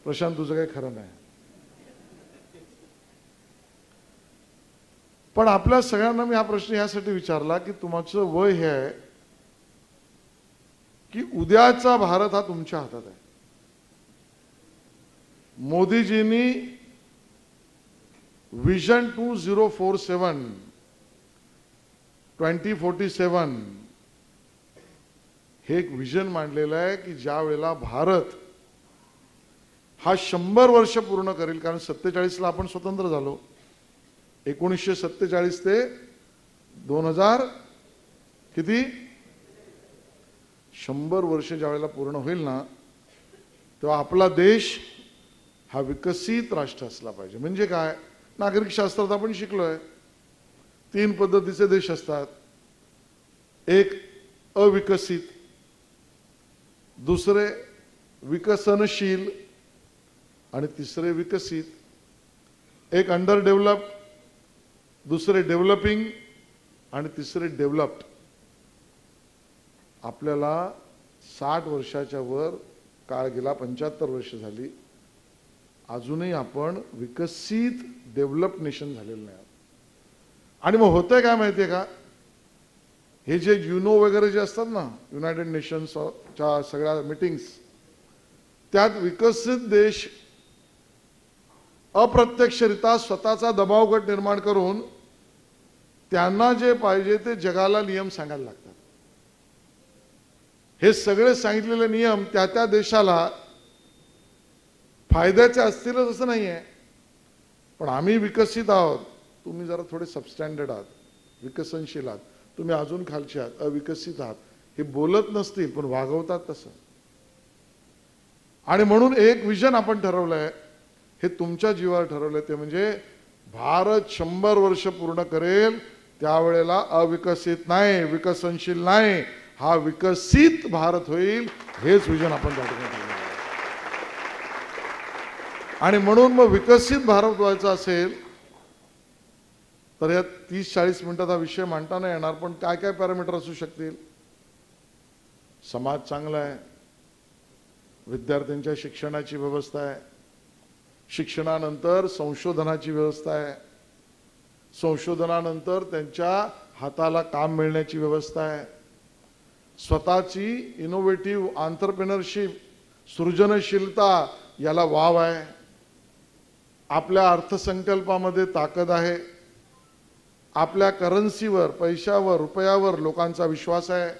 प्रशांत, तुझं काही खरं नाही. पण आपल्या सगळ्यांना मी हा प्रश्न यासाठी विचारला की तुमचं वय हे आहे की उद्याचा भारत हा तुमच्या हातात आहे. मोदीजींनी विजन 2047 2047 हे एक विजन मांडलेलं आहे की ज्या वेळेला भारत हा 100 वर्ष पूर्ण करेल, कारण 47 ला आपण स्वतंत्र झालो, 1947 ते 2000 किती 100 वर्ष ज्या वेळेला पूर्ण होईल ना, तेव्हा आपला देश हा विकसित राष्ट्र असला पाहिजे. म्हणजे काय, नागरिक शास्त्रात आपण शिकलोय 3 पद्धतीचे देश असतात. एक अविकसित, दुसरे विकसनशील आणि तिसरे विकसित. एक अंडर डेव्हलप, दुसरे डेव्हलपिंग आणि तिसरे डेव्हलप्ड. आपल्याला 60 वर्षाच्या वर काळ गेला, 75 वर्ष झाली, अजूनही आपण विकसित डेव्हलप नेशन झालेलं नाही. आणि मग होतंय काय माहितीये का, हे जे युनो वगैरे जे असतात ना, युनायटेड नेशन्सच्या सगळ्या मीटिंग्स, त्यात विकसित देश अप्रत्यक्षरित्या स्वतःचा दबाव गट निर्माण करून त्यांना जे पाहिजे ते जगाला नियम सांगायला लागतात. हे सगळे सांगितलेले नियम त्या त्या देशाला फायद्याचे असतीलच असं नाही आहे. पण आम्ही विकसित आहोत, तुम्ही जरा थोडे सबस्टँडर्ड आहात, विकसनशील आहात, तुम्ही अजून खालचे आहात, अविकसित आहात, हे बोलत नसतील पण वागवतात तसं. आणि म्हणून एक विजन आपण ठरवलंय, हे तुमच्या जीवावर ठरवलंय, ते म्हणजे भारत 100 वर्ष पूर्ण करेल त्यावेळेला अविकसित नाही, विकसनशील नाही, हा विकसित भारत होईल. हेच विजन आपण त्या ठिकाणी ठरवलं. आणि म्हणून मग विकसित भारत व्हायचा असेल तर या 30-40 मिनिटात हा विषय मांडता नाही येणार. पण काय काय पॅरामीटर असू शकतील. समाज चांगला आहे, विद्यार्थ्यांच्या शिक्षणाची व्यवस्था आहे, शिक्षणानंतर संशोधनाची व्यवस्था आहे, संशोधनानंतर त्यांच्या हाताला काम मिळण्याची व्यवस्था आहे, स्वतःची इनोव्हेटिव्ह एंटरप्रेन्योरशिप, सृजनशीलता याला वाव आहे, आपल्या अर्थसंकल्पामध्ये ताकद आहे, आपल्या करन्सीवर, पैशावर, रुपयावर लोकांचा विश्वास आहे,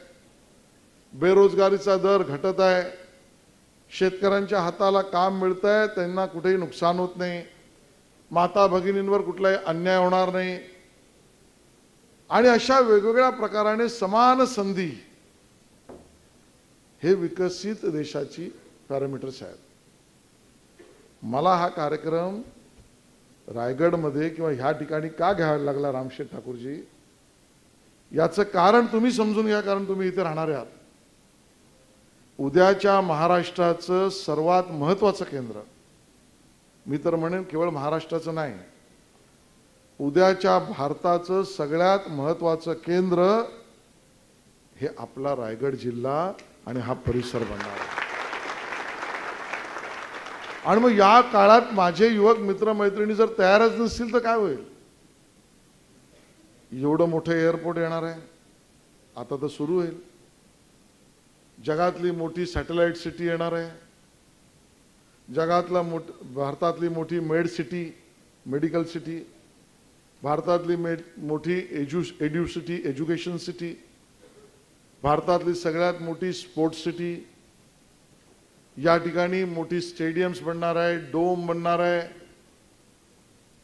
बेरोजगारीचा दर घटत आहे, शेतकऱ्यांच्या हाताला काम मिळत आहे, त्यांना कुठेही नुकसान होत नाही, माता भगिनींवर कुठलाही अन्याय होणार नाही, आणि अशा वेगवेगळ्या प्रकाराने समान संधी हे विकसित देशाची पॅरामीटर्स आहेत. मला हा कार्यक्रम रायगडमध्ये किंवा ह्या ठिकाणी का घ्यायला लागला रामशेठ ठाकूरजी, याचं कारण तुम्ही समजून घ्या, कारण तुम्ही इथे राहणारे आहात. उद्याच्या महाराष्ट्राचं सर्वात महत्त्वाचं केंद्र, मी तर म्हणेन केवळ महाराष्ट्राचं नाही, उद्याच्या भारताचं सगळ्यात महत्त्वाचं केंद्र हे आपला रायगड जिल्हा आणि हा परिसर बनणार आहे. आणि मग या काळात माझे युवक मित्र मैत्रिणी जर तयारच नसतील तर काय होईल. एवढं मोठं एअरपोर्ट येणार आहे, आता तर सुरू होईल. जगातली मोठी सॅटेलाइट सिटी येणार आहे, जगातला भारतातली मोठी मेड सिटी, मेडिकल सिटी, भारतातली मोठी सिटी, एज्युकेशन सिटी, भारतातली सगळ्यात मोठी स्पोर्ट्स सिटी, या ठिकाणी मोठी स्टेडियम्स बनणार आहे, डोम बनणार आहे,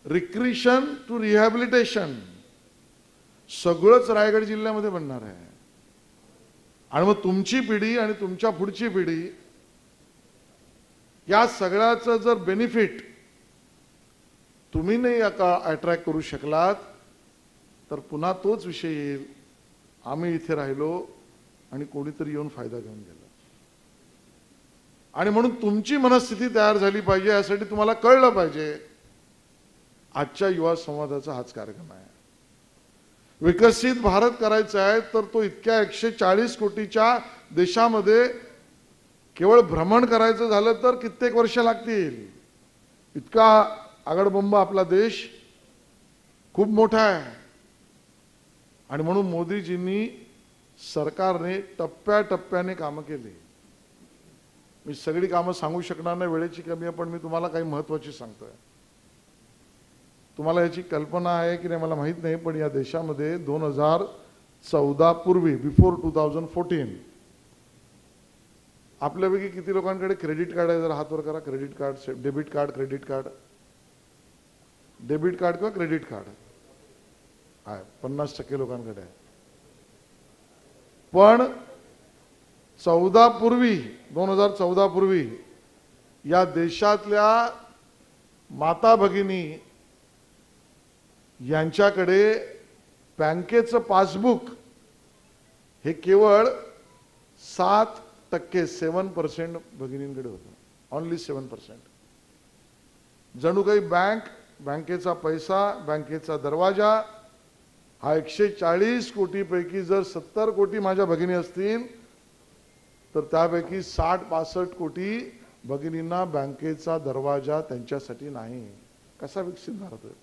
रिक्रिएशन टू रिहॅबिलिटेशन सगळंच रायगड जिल्ह्यामध्ये बनणार आहे. आणि मग तुमची पिढी आणि तुमच्या पुढची पिढी या सगळ्याचं जर बेनिफिट तुम्ही नाही अट्रॅक्ट करू शकलात तर पुन्हा तोच विषय येईल, आम्ही इथे राहिलो आणि कोणीतरी येऊन फायदा घेऊन गेला. आणि म्हणून तुमची मनस्थिती तयार झाली पाहिजे, यासाठी तुम्हाला कळलं पाहिजे. आजच्या युवा संवादाचा हाच कार्यक्रम आहे. विकसित भारत करायचा आहे तर तो इतक्या 140 कोटीच्या देशामध्ये केवळ भ्रमण करायचं झालं तर कित्येक वर्ष लागतील. इतका आगडबंब आपला देश खूप मोठा आहे. आणि म्हणून मोदीजींनी सरकारने टप्प्याटप्प्याने कामं केली. मी सगळी कामं सांगू शकणार नाही, वेळेची कमी आहे, पण मी तुम्हाला काही महत्त्वाची सांगतोय. तुम्हाला याची कल्पना आहे की नाही मला माहीत नाही, पण या देशामध्ये 2014 पूर्वी, बिफोर 2014, आपल्यापैकी किती लोकांकडे क्रेडिट कार्ड आहे? जरा हात वर करा. Credit card, debit card, credit card, debit card किंवा क्रेडिट कार्ड आहे. 50% लोकांकडे आहे. पण 2014 पूर्वी या देशातल्या माता भगिनी यांच्याकडे बँकेचं पासबुक हे केवळ 7%, 7% भगिनींकडे होतं. ओनली 7%. जणू काही बँकेचा पैसा, बँकेचा दरवाजा हा 140 कोटीपैकी जर 70 कोटी माझ्या भगिनी असतील तर त्यापैकी 60-65 कोटी भगिनींना बँकेचा दरवाजा त्यांच्यासाठी नाही. कसा विकसित भारत आहे?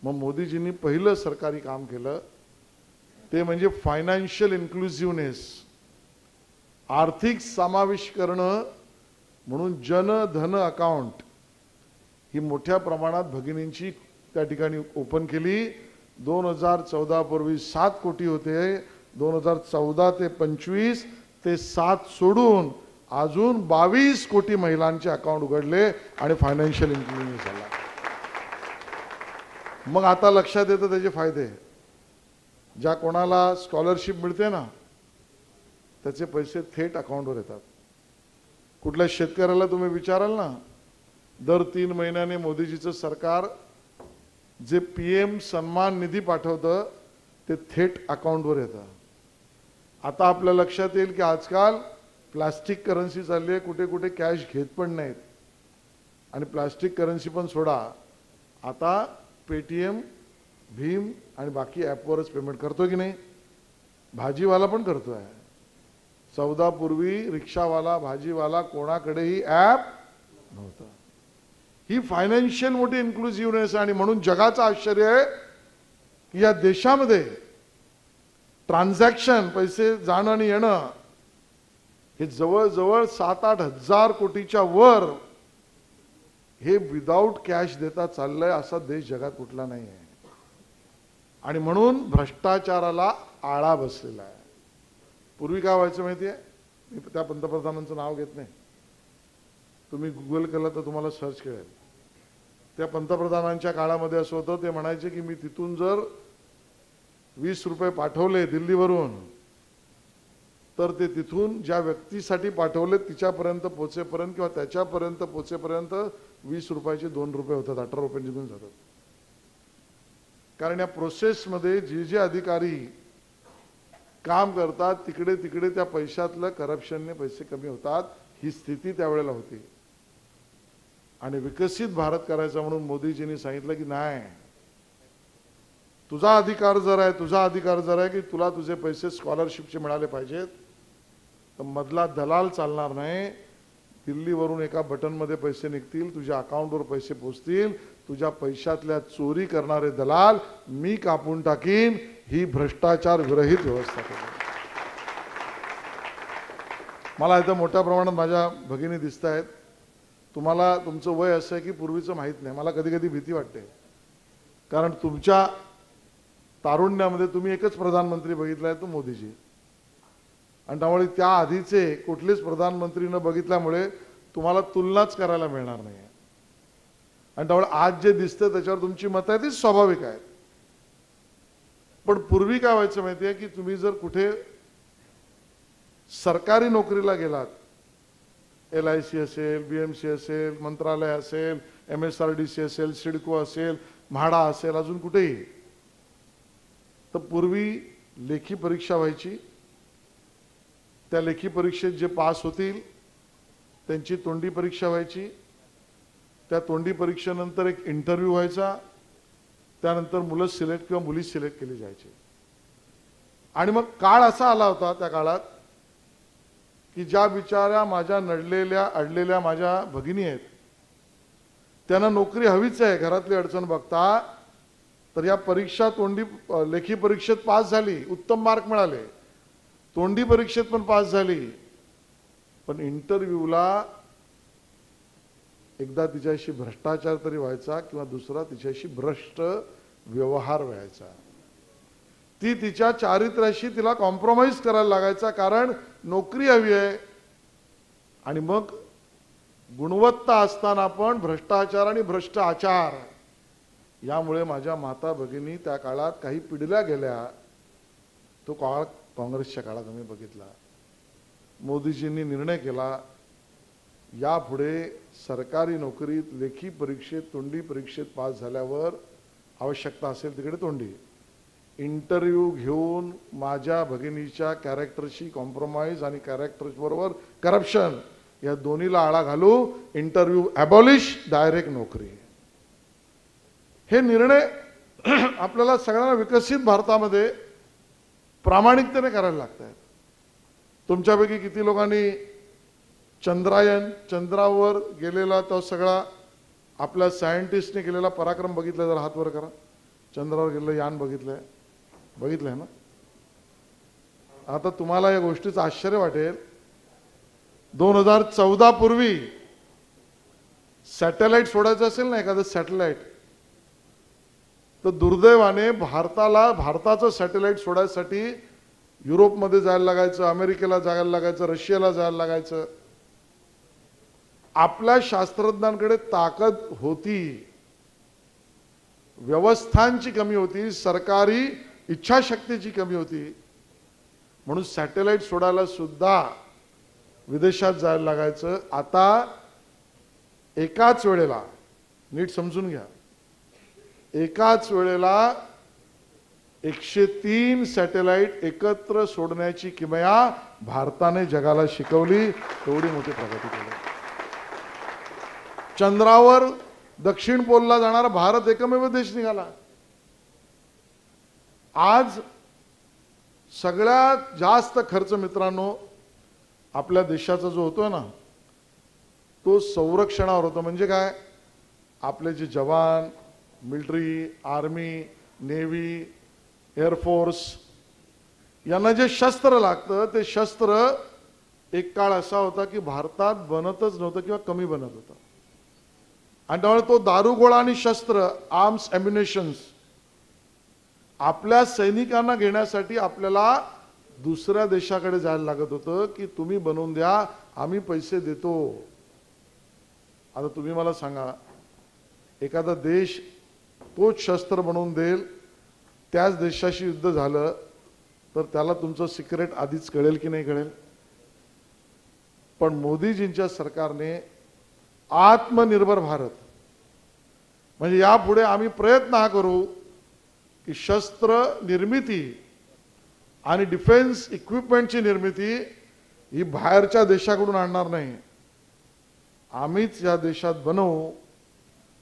मग मोदीजींनी पहिलं सरकारी काम केलं ते म्हणजे फायनान्शियल इन्क्लुझिव्हनेस, आर्थिक समावेश करणं. म्हणून जन धन अकाउंट ही मोठ्या प्रमाणात भगिनींची त्या ठिकाणी ओपन केली. 2014 पूर्वी 7 कोटी होते. 2014 ते 25 ते 7 सोडून अजून 22 कोटी महिलांचे अकाउंट उघडले आणि फायनान्शियल इन्क्लुझिव्हनेस झाला. मग आता लक्षात येतं त्याचे फायदे. ज्या कोणाला स्कॉलरशिप मिळते ना त्याचे पैसे थेट अकाउंटवर येतात. कुठल्या शेतकऱ्याला तुम्ही विचाराल ना, दर 3 महिन्याने मोदीजीचं सरकार जे PM सन्मान निधी पाठवतं ते थेट अकाउंटवर येतं. आता आपल्या लक्षात येईल की आजकाल प्लास्टिक करन्सी चालली आहे, कुठे कुठे कॅश घेत पण नाहीत. आणि प्लास्टिक करन्सी पण सोडा, आता पेटीएम, भीम आणि बाकी ॲपवरच पेमेंट करतो की नाही? भाजीवाला पण करतोय. 14 पूर्वी रिक्षावाला, भाजीवाला कोणाकडेही ॲप नव्हतं. ही फायनान्शियल मोठी इन्क्लुझिव्हनेस. आणि म्हणून जगाचं आश्चर्य आहे की या देशामध्ये ट्रान्झॅक्शन, पैसे जाणं आणि येणं हे जवळजवळ 7-8 हजार कोटीच्या वर हे विदाऊट कॅश देता चाललंय. असा देश जगात कुठला नाही आहे. आणि म्हणून भ्रष्टाचाराला आळा बसलेला आहे. पूर्वी काय व्हायचं माहिती आहे? मी त्या पंतप्रधानांचं नाव घेत नाही, तुम्ही गुगल केलं तर तुम्हाला सर्च कळेल. त्या पंतप्रधानांच्या काळामध्ये असं होतं, ते म्हणायचे की मी तिथून जर 20 रुपये पाठवले दिल्लीवरून तर ते तिथून ज्या व्यक्तीसाठी पाठवले तिच्यापर्यंत पोहोचेपर्यंत किंवा त्याच्यापर्यंत पोहोचेपर्यंत 20 रुपयाचे 2 रुपये होतात, 18 रुपये निघून जातात. कारण या प्रोसेसमध्ये जे अधिकारी काम करतात तिकडे तिकडे त्या पैशातलं करप्शनने पैसे कमी होतात. ही स्थिती त्यावेळेला होती. आणि विकसित भारत करायचा म्हणून मोदीजींनी सांगितलं की नाही, तुझा अधिकार जर आहे की तुला तुझे पैसे स्कॉलरशिपचे मिळाले पाहिजेत तर मधला दलाल चालणार नाही. दिल्लीवरून एका बटनमध्ये पैसे निघतील, तुझ्या अकाउंटवर पैसे पोहोचतील. तुझ्या पैशातल्या चोरी करणारे दलाल मी कापून टाकीन. ही भ्रष्टाचार विरहित व्यवस्था केली. मला इथं मोठ्या प्रमाणात माझ्या भगिनी दिसत आहेत. तुम्हाला तुमचं वय असं आहे की पूर्वीचं माहीत नाही. मला कधी कधी भीती वाटते, कारण तुमच्या तारुण्यामध्ये तुम्ही एकच प्रधानमंत्री बघितला आहे, तो मोदीजी. आणि त्यामुळे त्या आधीचे कुठलेच प्रधानमंत्री न बघितल्यामुळे तुम्हाला तुलनाच करायला मिळणार नाही. आणि त्यामुळे आज जे दिसतं त्याच्यावर तुमची मतं आहे ती स्वाभाविक आहेत. पण पूर्वी काय व्हायचं माहिती आहे की तुम्ही जर कुठे सरकारी नोकरीला गेलात, LIC असेल, BMC असेल, मंत्रालय असेल, MSRDC असेल, सिडको असेल, म्हाडा असेल, अजून कुठेही, तर पूर्वी लेखी परीक्षा व्हायची. त्या लेखी परीक्षेत जे पास होतील त्यांची तोंडी परीक्षा व्हायची. त्या तोंडी परीक्षेनंतर एक इंटरव्ह्यू व्हायचा. त्यानंतर मुलं सिलेक्ट किंवा मुली सिलेक्ट केली जायची. आणि मग काळ असा आला होता त्या काळात की ज्या बिचाऱ्या माझ्या नडलेल्या अडलेल्या माझ्या भगिनी आहेत त्यांना नोकरी हवीच आहे, घरातली अडचण बघता, तर या परीक्षा तोंडी लेखी परीक्षेत पास झाली, उत्तम मार्क मिळाले, तोंडी परीक्षेत पण पास झाली, पण इंटरव्ह्यूला एकदा तिच्याशी भ्रष्टाचार तरी व्हायचा किंवा दुसरा तिच्याशी भ्रष्ट व्यवहार व्हायचा. ती तिच्या चारित्र्याशी तिला कॉम्प्रोमाइज करायला लागायचा, कारण नोकरी हवी आहे. आणि मग गुणवत्ता असताना पण भ्रष्टाचार आणि भ्रष्ट आचार यामुळे माझ्या माता भगिनी त्या काळात काही पिढल्या गेल्या. तो काळ काँग्रेसच्या काळात आम्ही बघितला. मोदीजींनी निर्णय केला, यापुढे सरकारी नोकरीत लेखी परीक्षेत तोंडी परीक्षेत पास झाल्यावर आवश्यकता असेल तिकडे तोंडी, इंटरव्ह्यू घेऊन माझ्या भगिनीच्या कॅरेक्टरशी कॉम्प्रोमाइज आणि कॅरेक्टरबरोबर करप्शन या दोन्हीला आळा घालू, इंटरव्ह्यू ॲबॉलिश, डायरेक्ट नोकरी. हे निर्णय आपल्याला सगळ्यांना विकसित भारतामध्ये प्रामाणिकतेने करायला लागत आहेत. तुमच्यापैकी किती लोकांनी चंद्रायन चंद्रावर गेलेला तो सगळा आपल्या सायंटिस्टने केलेला पराक्रम बघितला? जरा हात वर करा. चंद्रावर गेलेलं यान बघितलंय ना? आता तुम्हाला या गोष्टीचं आश्चर्य वाटेल, 2014 पूर्वी सॅटेलाइट सोडायचं असेल ना, एखादं सॅटेलाइट, तर दुर्दैवाने भारताचं सॅटेलाइट सोडायसाठी युरोपमध्ये जायला लागायचं, अमेरिकेला जायला लागायचं, रशियाला जायला लागायचं. आपल्या शास्त्रज्ञांकडे ताकद होती, व्यवस्थांची कमी होती, सरकारी इच्छाशक्तीची कमी होती, म्हणून सॅटेलाइट सोडायला सुद्धा विदेशात जायला लागायचं. आता एकाच वेळेला, नीट समजून घ्या, एकाच वेळेला 103 सॅटेलाइट एकत्र सोडण्याची किमया भारताने जगाला शिकवली. एवढी मोठी प्रगती केली. चंद्रावर दक्षिण पोलला जाणारा भारत एकमेव देश निघाला. आज सगळ्यात जास्त खर्च मित्रांनो आपल्या देशाचा जो होतोय ना, तो संरक्षणावर होतो. म्हणजे काय? आपले जे जवान, मिलिटरी, आर्मी, नेव्ही, एअरफोर्स यांना जे शस्त्र लागतं, ते शस्त्र एक काळ असा होता की भारतात बनतच नव्हतं किंवा कमी बनत होतं. आणि त्यामुळे तो दारुगोळा आणि शस्त्र, आर्म्स, ॲम्युनिशन्स आपल्या सैनिकांना घेण्यासाठी आपल्याला दुसऱ्या देशाकडे जायला लागत होतं की तुम्ही बनवून द्या, आम्ही पैसे देतो. आता तुम्ही मला सांगा, एखादा देश तोच शस्त्र बनवून देईल, त्याच देशाशी युद्ध झालं तर त्याला तुमचं सिक्रेट आधीच कळेल की नाही कळेल? पण मोदीजींच्या सरकारने आत्मनिर्भर भारत म्हणजे यापुढे आम्ही प्रयत्न हा करू की शस्त्र निर्मिती आणि डिफेन्स इक्विपमेंटची निर्मिती ही बाहेरच्या देशाकडून आणणार नाही, आम्हीच या देशात बनवू.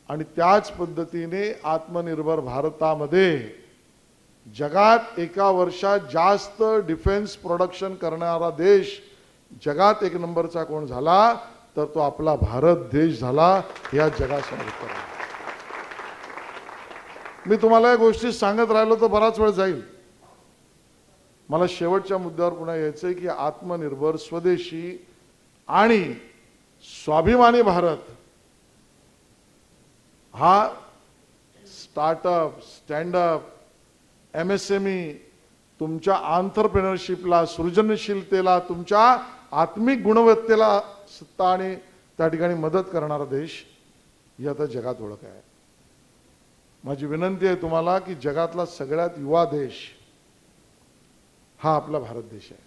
आणि त्याच पद्धतीने आत्मनिर्भर भारतामध्ये जगात एका वर्षात जास्त डिफेन्स प्रोडक्शन करणारा देश जगात एक नंबरचा कोण झाला तर तो आपला भारत देश झाला. या जगासमोर उत्तर आहे. मी तुम्हाला या गोष्टी सांगत राहिलो तर बराच वेळ जाईल. मला शेवटच्या मुद्द्यावर पुन्हा यायचंय की आत्मनिर्भर, स्वदेशी आणि स्वाभिमानी भारत हा स्टार्टअप, स्टँडअप, MSME तुमच्या आंतरप्रेनरशिपला, सृजनशीलतेला, तुमच्या आत्मिक गुणवत्तेला सत्ता आणि त्या ठिकाणी मदत करणारा देश ही आता जगात ओळख आहे. माझी विनंती आहे तुम्हाला की जगातला सगळ्यात युवा देश हा आपला भारत देश आहे,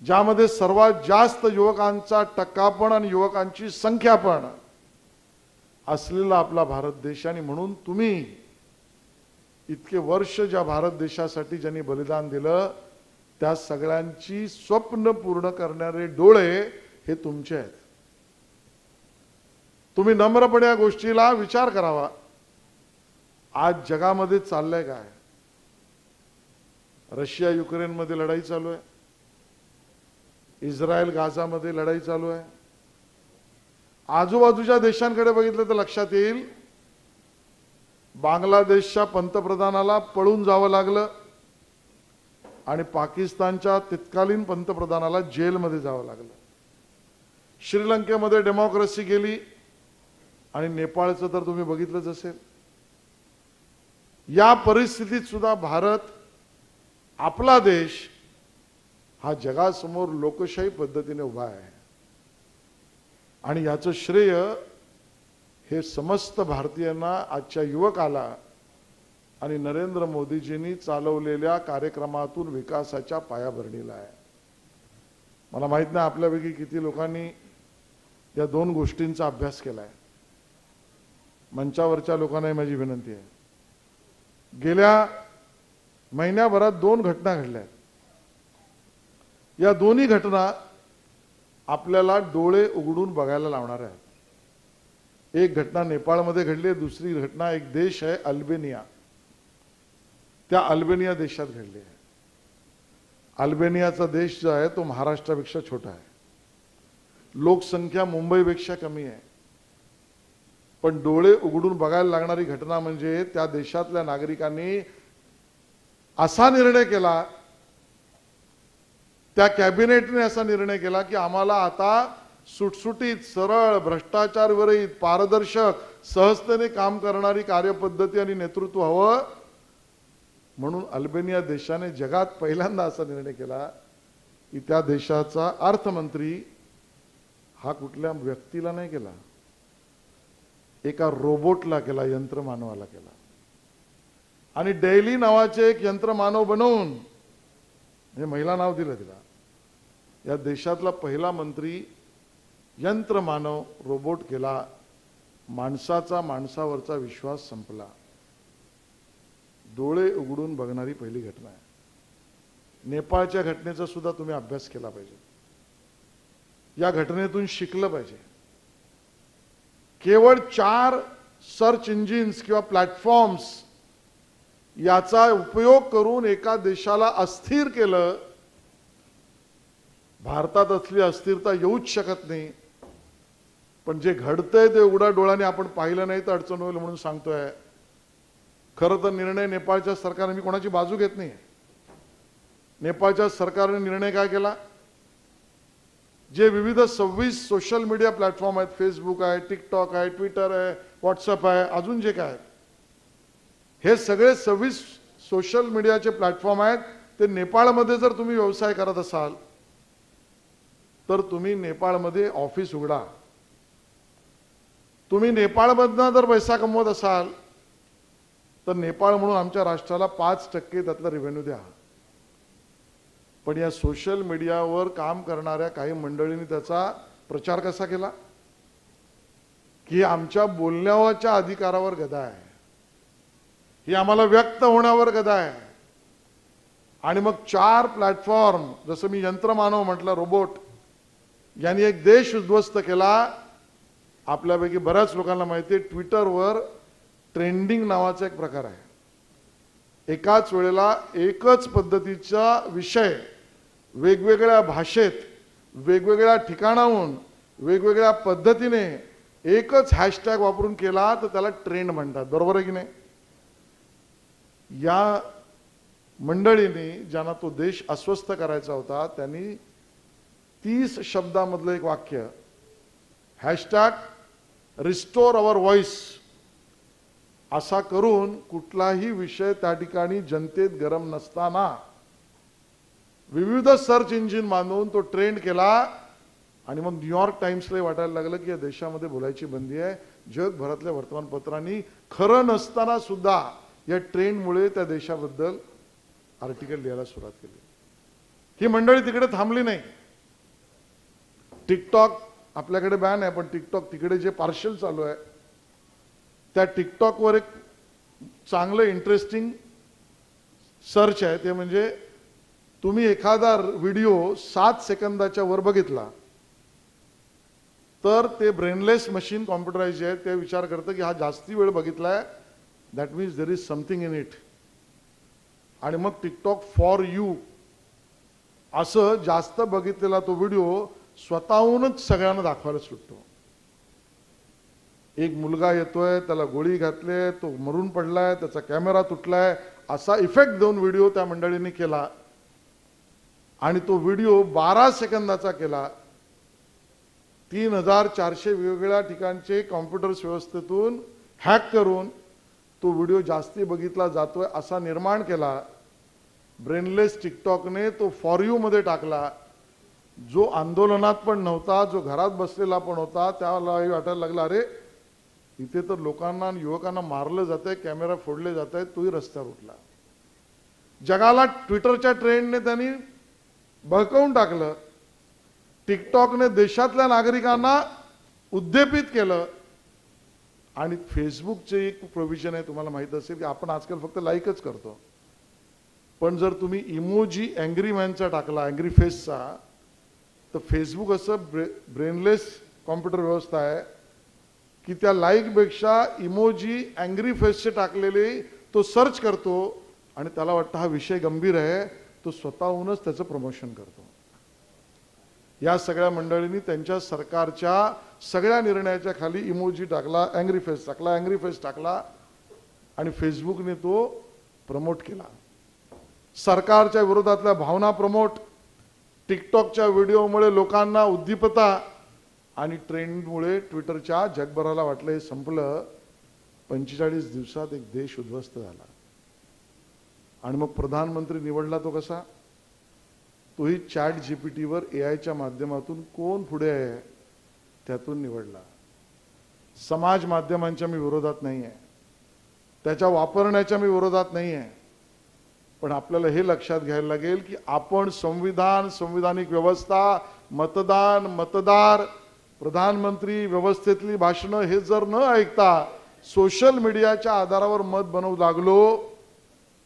ज्यामध्ये सर्वात जास्त युवकांचा टक्का पण आणि युवकांची संख्या पण असलेला आपला भारत देश. आणि म्हणून तुम्ही इतके वर्ष ज्या भारत देशासाठी ज्यांनी बलिदान दिलं त्या सगळ्यांची स्वप्न पूर्ण करणारे डोळे हे तुमचे आहेत. तुम्ही नम्रपणे या गोष्टीला विचार करावा. आज जगामध्ये चाललंय काय? रशिया युक्रेनमध्ये लढाई चालू आहे, इस्रायल गाझामध्ये लढाई चालू आहे. आजूबाजूच्या देशांकडे बघितलं तर लक्षात येईल बांगलादेशच्या पंतप्रधानाला पळून जावं लागलं आणि पाकिस्तानच्या तत्कालीन पंतप्रधानाला जेलमध्ये जावं लागलं. श्रीलंकेमध्ये डेमोक्रेसी गेली आणि नेपाळचं तर तुम्ही बघितलंच असेल. या परिस्थितीत सुद्धा भारत, आपला देश हा जगासमोर लोकशाही पद्धतीने उभा आहे आणि याचं श्रेय हे समस्त भारतीयांना, आजच्या युवकाला आणि नरेंद्र मोदीजींनी चालवलेल्या कार्यक्रमातून विकासाच्या पायाभरणीला आहे. मला माहित नाही आपल्यापैकी किती लोकांनी या दोन गोष्टींचा अभ्यास केलाय. मंचावरच्या लोकांनाही माझी विनंती आहे. गेल्या महिन्याभरात 2 घटना घडल्या. या दोन्ही घटना आपल्याला डोळे उघडून बघायला लावणार आहेत. एक घटना नेपाळमध्ये घडली, दुसरी घटना एक देश आहे अल्बेनिया, त्या अल्बेनिया देशात घडली आहे. अल्बेनियाचा देश जो आहे तो महाराष्ट्रापेक्षा छोटा आहे. लोकसंख्या मुंबईपेक्षा कमी आहे. पण डोळे उघडून बघायला लागणारी घटना म्हणजे त्या देशातल्या नागरिकांनी असा निर्णय केला, त्या कॅबिनेटने असा निर्णय केला की आम्हाला आता सुटसुटीत, सरळ, भ्रष्टाचार विरहित, पारदर्शक, सहजतेने काम करणारी कार्यपद्धती आणि नेतृत्व हवं. म्हणून अल्बेनिया देशाने जगात पहिल्यांदा असा निर्णय केला की त्या देशाचा अर्थमंत्री हा कुठल्या व्यक्तीला नाही केला, एका रोबोटला केला, यंत्रमानवाला केला. आणि डेली नावाचे एक यंत्रमानव बनवून, म्हणजे महिला नाव दिलं तिला, या देशातला पहिला मंत्री यंत्रमानव, रोबोट केला. माणसाचा माणसावरचा विश्वास संपला. डोळे उघडून बघणारी पहिली घटना आहे. नेपाळच्या घटनेचा सुद्धा तुम्ही अभ्यास केला पाहिजे. या घटनेतून शिकलं पाहिजे. केवळ 4 सर्च इंजिन्स किंवा प्लॅटफॉर्म्स याचा उपयोग करून एका देशाला अस्थिर केलं. भारतात असली अस्थिरता येऊच शकत नाही. पण जे घडतंय ते उघड्या डोळ्याने आपण पाहिलं नाही तर अडचण होईल म्हणून सांगतोय. खरं तर निर्णय नेपाळच्या सरकारने, मी कोणाची बाजू घेत नाही, नेपाळच्या सरकारने निर्णय काय केला, जे विविध 26 सोशल मीडिया प्लॅटफॉर्म आहेत, फेसबुक आहे, टिकटॉक आहे, ट्विटर आहे, व्हॉट्सअप आहे, अजून जे काय, हे सगळे 26 सोशल मीडियाचे प्लॅटफॉर्म आहेत. ते नेपाळमध्ये जर तुम्ही व्यवसाय करत असाल तर तुम्ही नेपाळमध्ये ऑफिस उघडा. तुम्ही नेपाळमधनं जर पैसा कमवत असाल तर नेपाळ म्हणून आमच्या राष्ट्राला 5% त्यातला रेव्हेन्यू द्या. पण या सोशल मीडियावर काम करणाऱ्या काही मंडळींनी त्याचा प्रचार कसा केला की आमच्या बोलण्याच्या अधिकारावर गदा आहे, ही आम्हाला व्यक्त होण्यावर गदा आहे. आणि मग 4 प्लॅटफॉर्म, जसं मी यंत्रमानव म्हटलं, रोबोट, यांनी एक देश उद्ध्वस्त केला. आपल्यापैकी बऱ्याच लोकांना माहिती आहे, ट्विटरवर ट्रेंडिंग नावाचा एक प्रकार आहे. एकाच वेळेला एकच पद्धतीचा विषय वेगवेगळ्या भाषेत, वेगवेगळ्या ठिकाणाहून, वेगवेगळ्या पद्धतीने एकच हॅशटॅग वापरून केला तर त्याला ट्रेंड म्हणतात. बरोबर आहे की नाही? या मंडळींनी, ज्यांना तो देश अस्वस्थ करायचा होता, त्यांनी 30 शब्दामधलं एक वाक्य, हॅशटॅग रिस्टोर अवर व्हॉइस, असा करून कुठलाही विषय त्या ठिकाणी जनतेत गरम नसताना विविध सर्च इंजिन बांधून तो ट्रेंड केला. आणि मग न्यूयॉर्क टाइम्सला वाटायला लागलं की या देशामध्ये बोलायची बंदी आहे. जगभरातल्या वर्तमानपत्रांनी खरं नसताना सुद्धा या ट्रेंडमुळे त्या देशाबद्दल आर्टिकल लिहायला सुरुवात केली. ही मंडळी तिकडे थांबली नाही. टिकटॉक आपल्याकडे बॅन आहे, पण टिकटॉक तिकडे जे पार्शल चालू आहे, त्या टिकटॉकवर एक चांगलं इंटरेस्टिंग सर्च आहे. ते म्हणजे तुम्ही एखादा व्हिडिओ 7 सेकंदाच्या वर बघितला तर ते ब्रेनलेस मशीन, कॉम्प्युटराइज आहे, ते विचार करतं की हा जास्ती वेळ बघितलाय, that means there is something in it. आणि मग टिकटॉक फॉर यू असं जास्त बघितलेला तो व्हिडिओ स्वतःहूनच सगळ्यांना दाखवायला सुटतो. एक मुलगा येतोय, त्याला गोळी घातली, तो मरून पडलाय, त्याचा कॅमेरा तुटलाय, असा इफेक्ट देऊन व्हिडिओ त्या मंडळींनी केला आणि तो व्हिडिओ 12 सेकंदाचा केला. 3400 वेगवेगळ्या ठिकाणचे कॉम्प्युटर्स व्यवस्थेतून हॅक करून तो व्हिडिओ जास्ती बघितला जातोय असा निर्माण केला. ब्रेनलेस टिकटॉकने तो फॉर यू मध्ये टाकला. जो आंदोलनात पण नव्हता, जो घरात बसलेला पण होता, त्याला वाटायला लागला अरे इथे तर लोकांना आणि युवकांना मारलं जातंय, कॅमेरा फोडले जात आहेत, तोही रस्त्यावर उठला. जगाला ट्विटरच्या ट्रेंडने त्यांनी बळकावून टाकलं. टिकटॉकने देशातल्या नागरिकांना उद्दीपित केलं. आणि फेसबुकचे एक प्रोव्हिजन आहे, तुम्हाला माहित असेल की आपण आजकाल फक्त लाईकच करतो, पण जर तुम्ही इमोजी अँग्री मॅनचा टाकला, अँग्री फेसचा, तर फेसबुक असं ब्रेनलेस कॉम्प्युटर व्यवस्था आहे की त्या लाईकपेक्षा इमोजी अँग्री फेसचे टाकलेले तो सर्च करतो आणि त्याला वाटतं हा विषय गंभीर आहे, तो स्वतःहूनच त्याचं प्रमोशन करतो. या सगळ्या मंडळींनी त्यांच्या सरकारच्या सगळ्या निर्णयाच्या खाली इमोजी टाकला, अँग्री फेस टाकला, अँग्री फेस टाकला आणि फेसबुकने तो प्रमोट केला. सरकारच्या विरोधातल्या भावना प्रमोट, टिकटॉकच्या व्हिडिओमुळे लोकांना उद्दीपता आणि ट्रेंडमुळे ट्विटरच्या जगभराला वाटलं हे संपलं. 45 दिवसात एक देश उद्ध्वस्त झाला. आणि मग प्रधानमंत्री निवडला तो कसा? तोही चॅट जीपीटीवर एआयच्या माध्यमातून कोण पुढे आहे त्यातून निवडला. समाज माध्यमांच्या मी विरोधात नाही आहे, त्याच्या वापरण्याच्या मी विरोधात नाही आहे, पण आपल्याला हे लक्षात घ्यायला लागेल की आपण संविधान, संविधानिक व्यवस्था, मतदान, मतदार, प्रधानमंत्री व्यवस्थेतली भाषणं हे जर न ऐकता सोशल मीडियाच्या आधारावर मत बनवू लागलो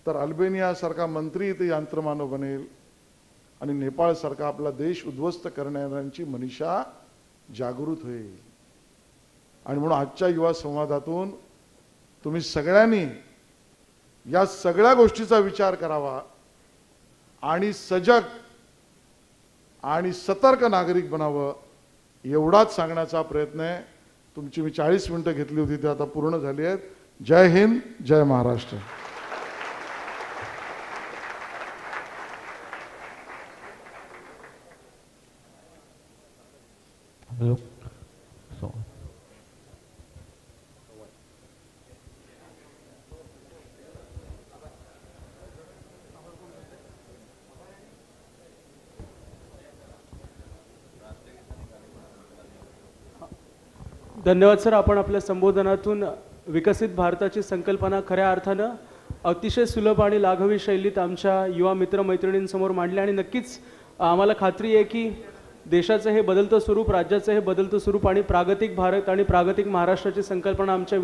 तर अल्बेनियासारखा मंत्री इथे यंत्रमानव बनेल आणि नेपाळसारखा आपला देश उद्ध्वस्त करणाऱ्यांची मनीषा जागृत होईल. आणि म्हणून आजच्या युवा संवादातून तुम्ही सगळ्यांनी या सगळ्या गोष्टीचा विचार करावा आणि सजग आणि सतर्क नागरिक बनावं एवढाच सांगण्याचा प्रयत्न आहे. तुमची मी 40 मिनिटं घेतली होती ती आता पूर्ण झाली आहेत. जय हिंद, जय महाराष्ट्र. धन्यवाद सर. आपण आपल्या संबोधनातून विकसित भारताची संकल्पना खऱ्या अर्थानं अतिशय सुलभ आणि लाघवी शैलीत आमच्या युवा मित्रमैत्रिणींसमोर मांडली आणि नक्कीच आम्हाला खात्री आहे की देशाचं हे बदलतं स्वरूप, राज्याचं हे बदलतं स्वरूप आणि प्रागतिक भारत आणि प्रागतिक महाराष्ट्राची संकल्पना आमच्या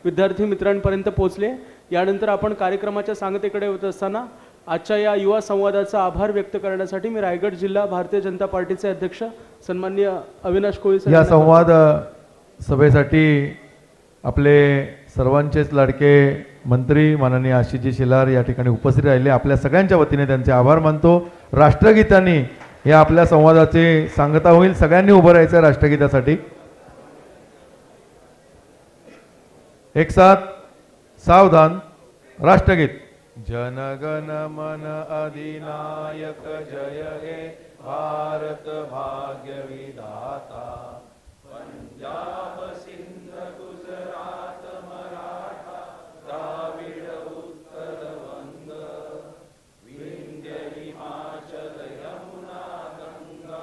विद्यार्थी मित्रांपर्यंत पोहोचले. यानंतर आपण कार्यक्रमाच्या सांगतेकडे होत असताना आजच्या या युवा संवादाचा आभार व्यक्त करण्यासाठी मी रायगड जिल्हा भारतीय जनता पार्टीचे अध्यक्ष सन्माननीय अविनाश कोळी या संवाद सभेसाठी आपले सर्वांचेच लाडके मंत्री माननीय आशिषजी शेलार या ठिकाणी उपस्थित राहिले. आपल्या सगळ्यांच्या वतीने त्यांचे आभार मानतो. राष्ट्रगीतांनी या आपल्या संवादाची सांगता होईल. सगळ्यांनी उभं राहायचं राष्ट्रगीतासाठी. एक साथ सावधान. राष्ट्रगीत. जनगण मन अधिनायक जय हे भारत भाग्य विधाता. पंजाब सिंध गुजरात मराठा द्राविड उत्कल वंग विंध्य हिमाचल यमुना गंगा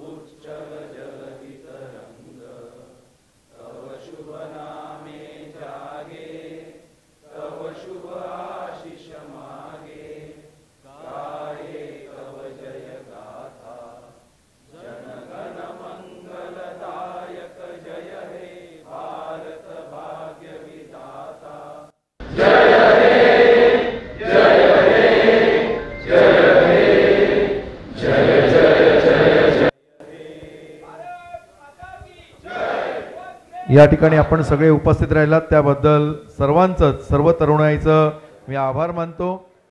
उच्चल जलधि तरंग. तव शुभ नामे जागे तव शुभ आशीष मागे. गाये तव जय गाथा जनगण मंगलदायक जय हे भारत भाग्य विधाता. जय हे जय हे जय हे जय जय जय जय. या ठिकाणी आपण सगळे उपस्थित राहिलात त्याबद्दल सर्वांचंच, सर्व तरुणाईचं मी आभार मानतो.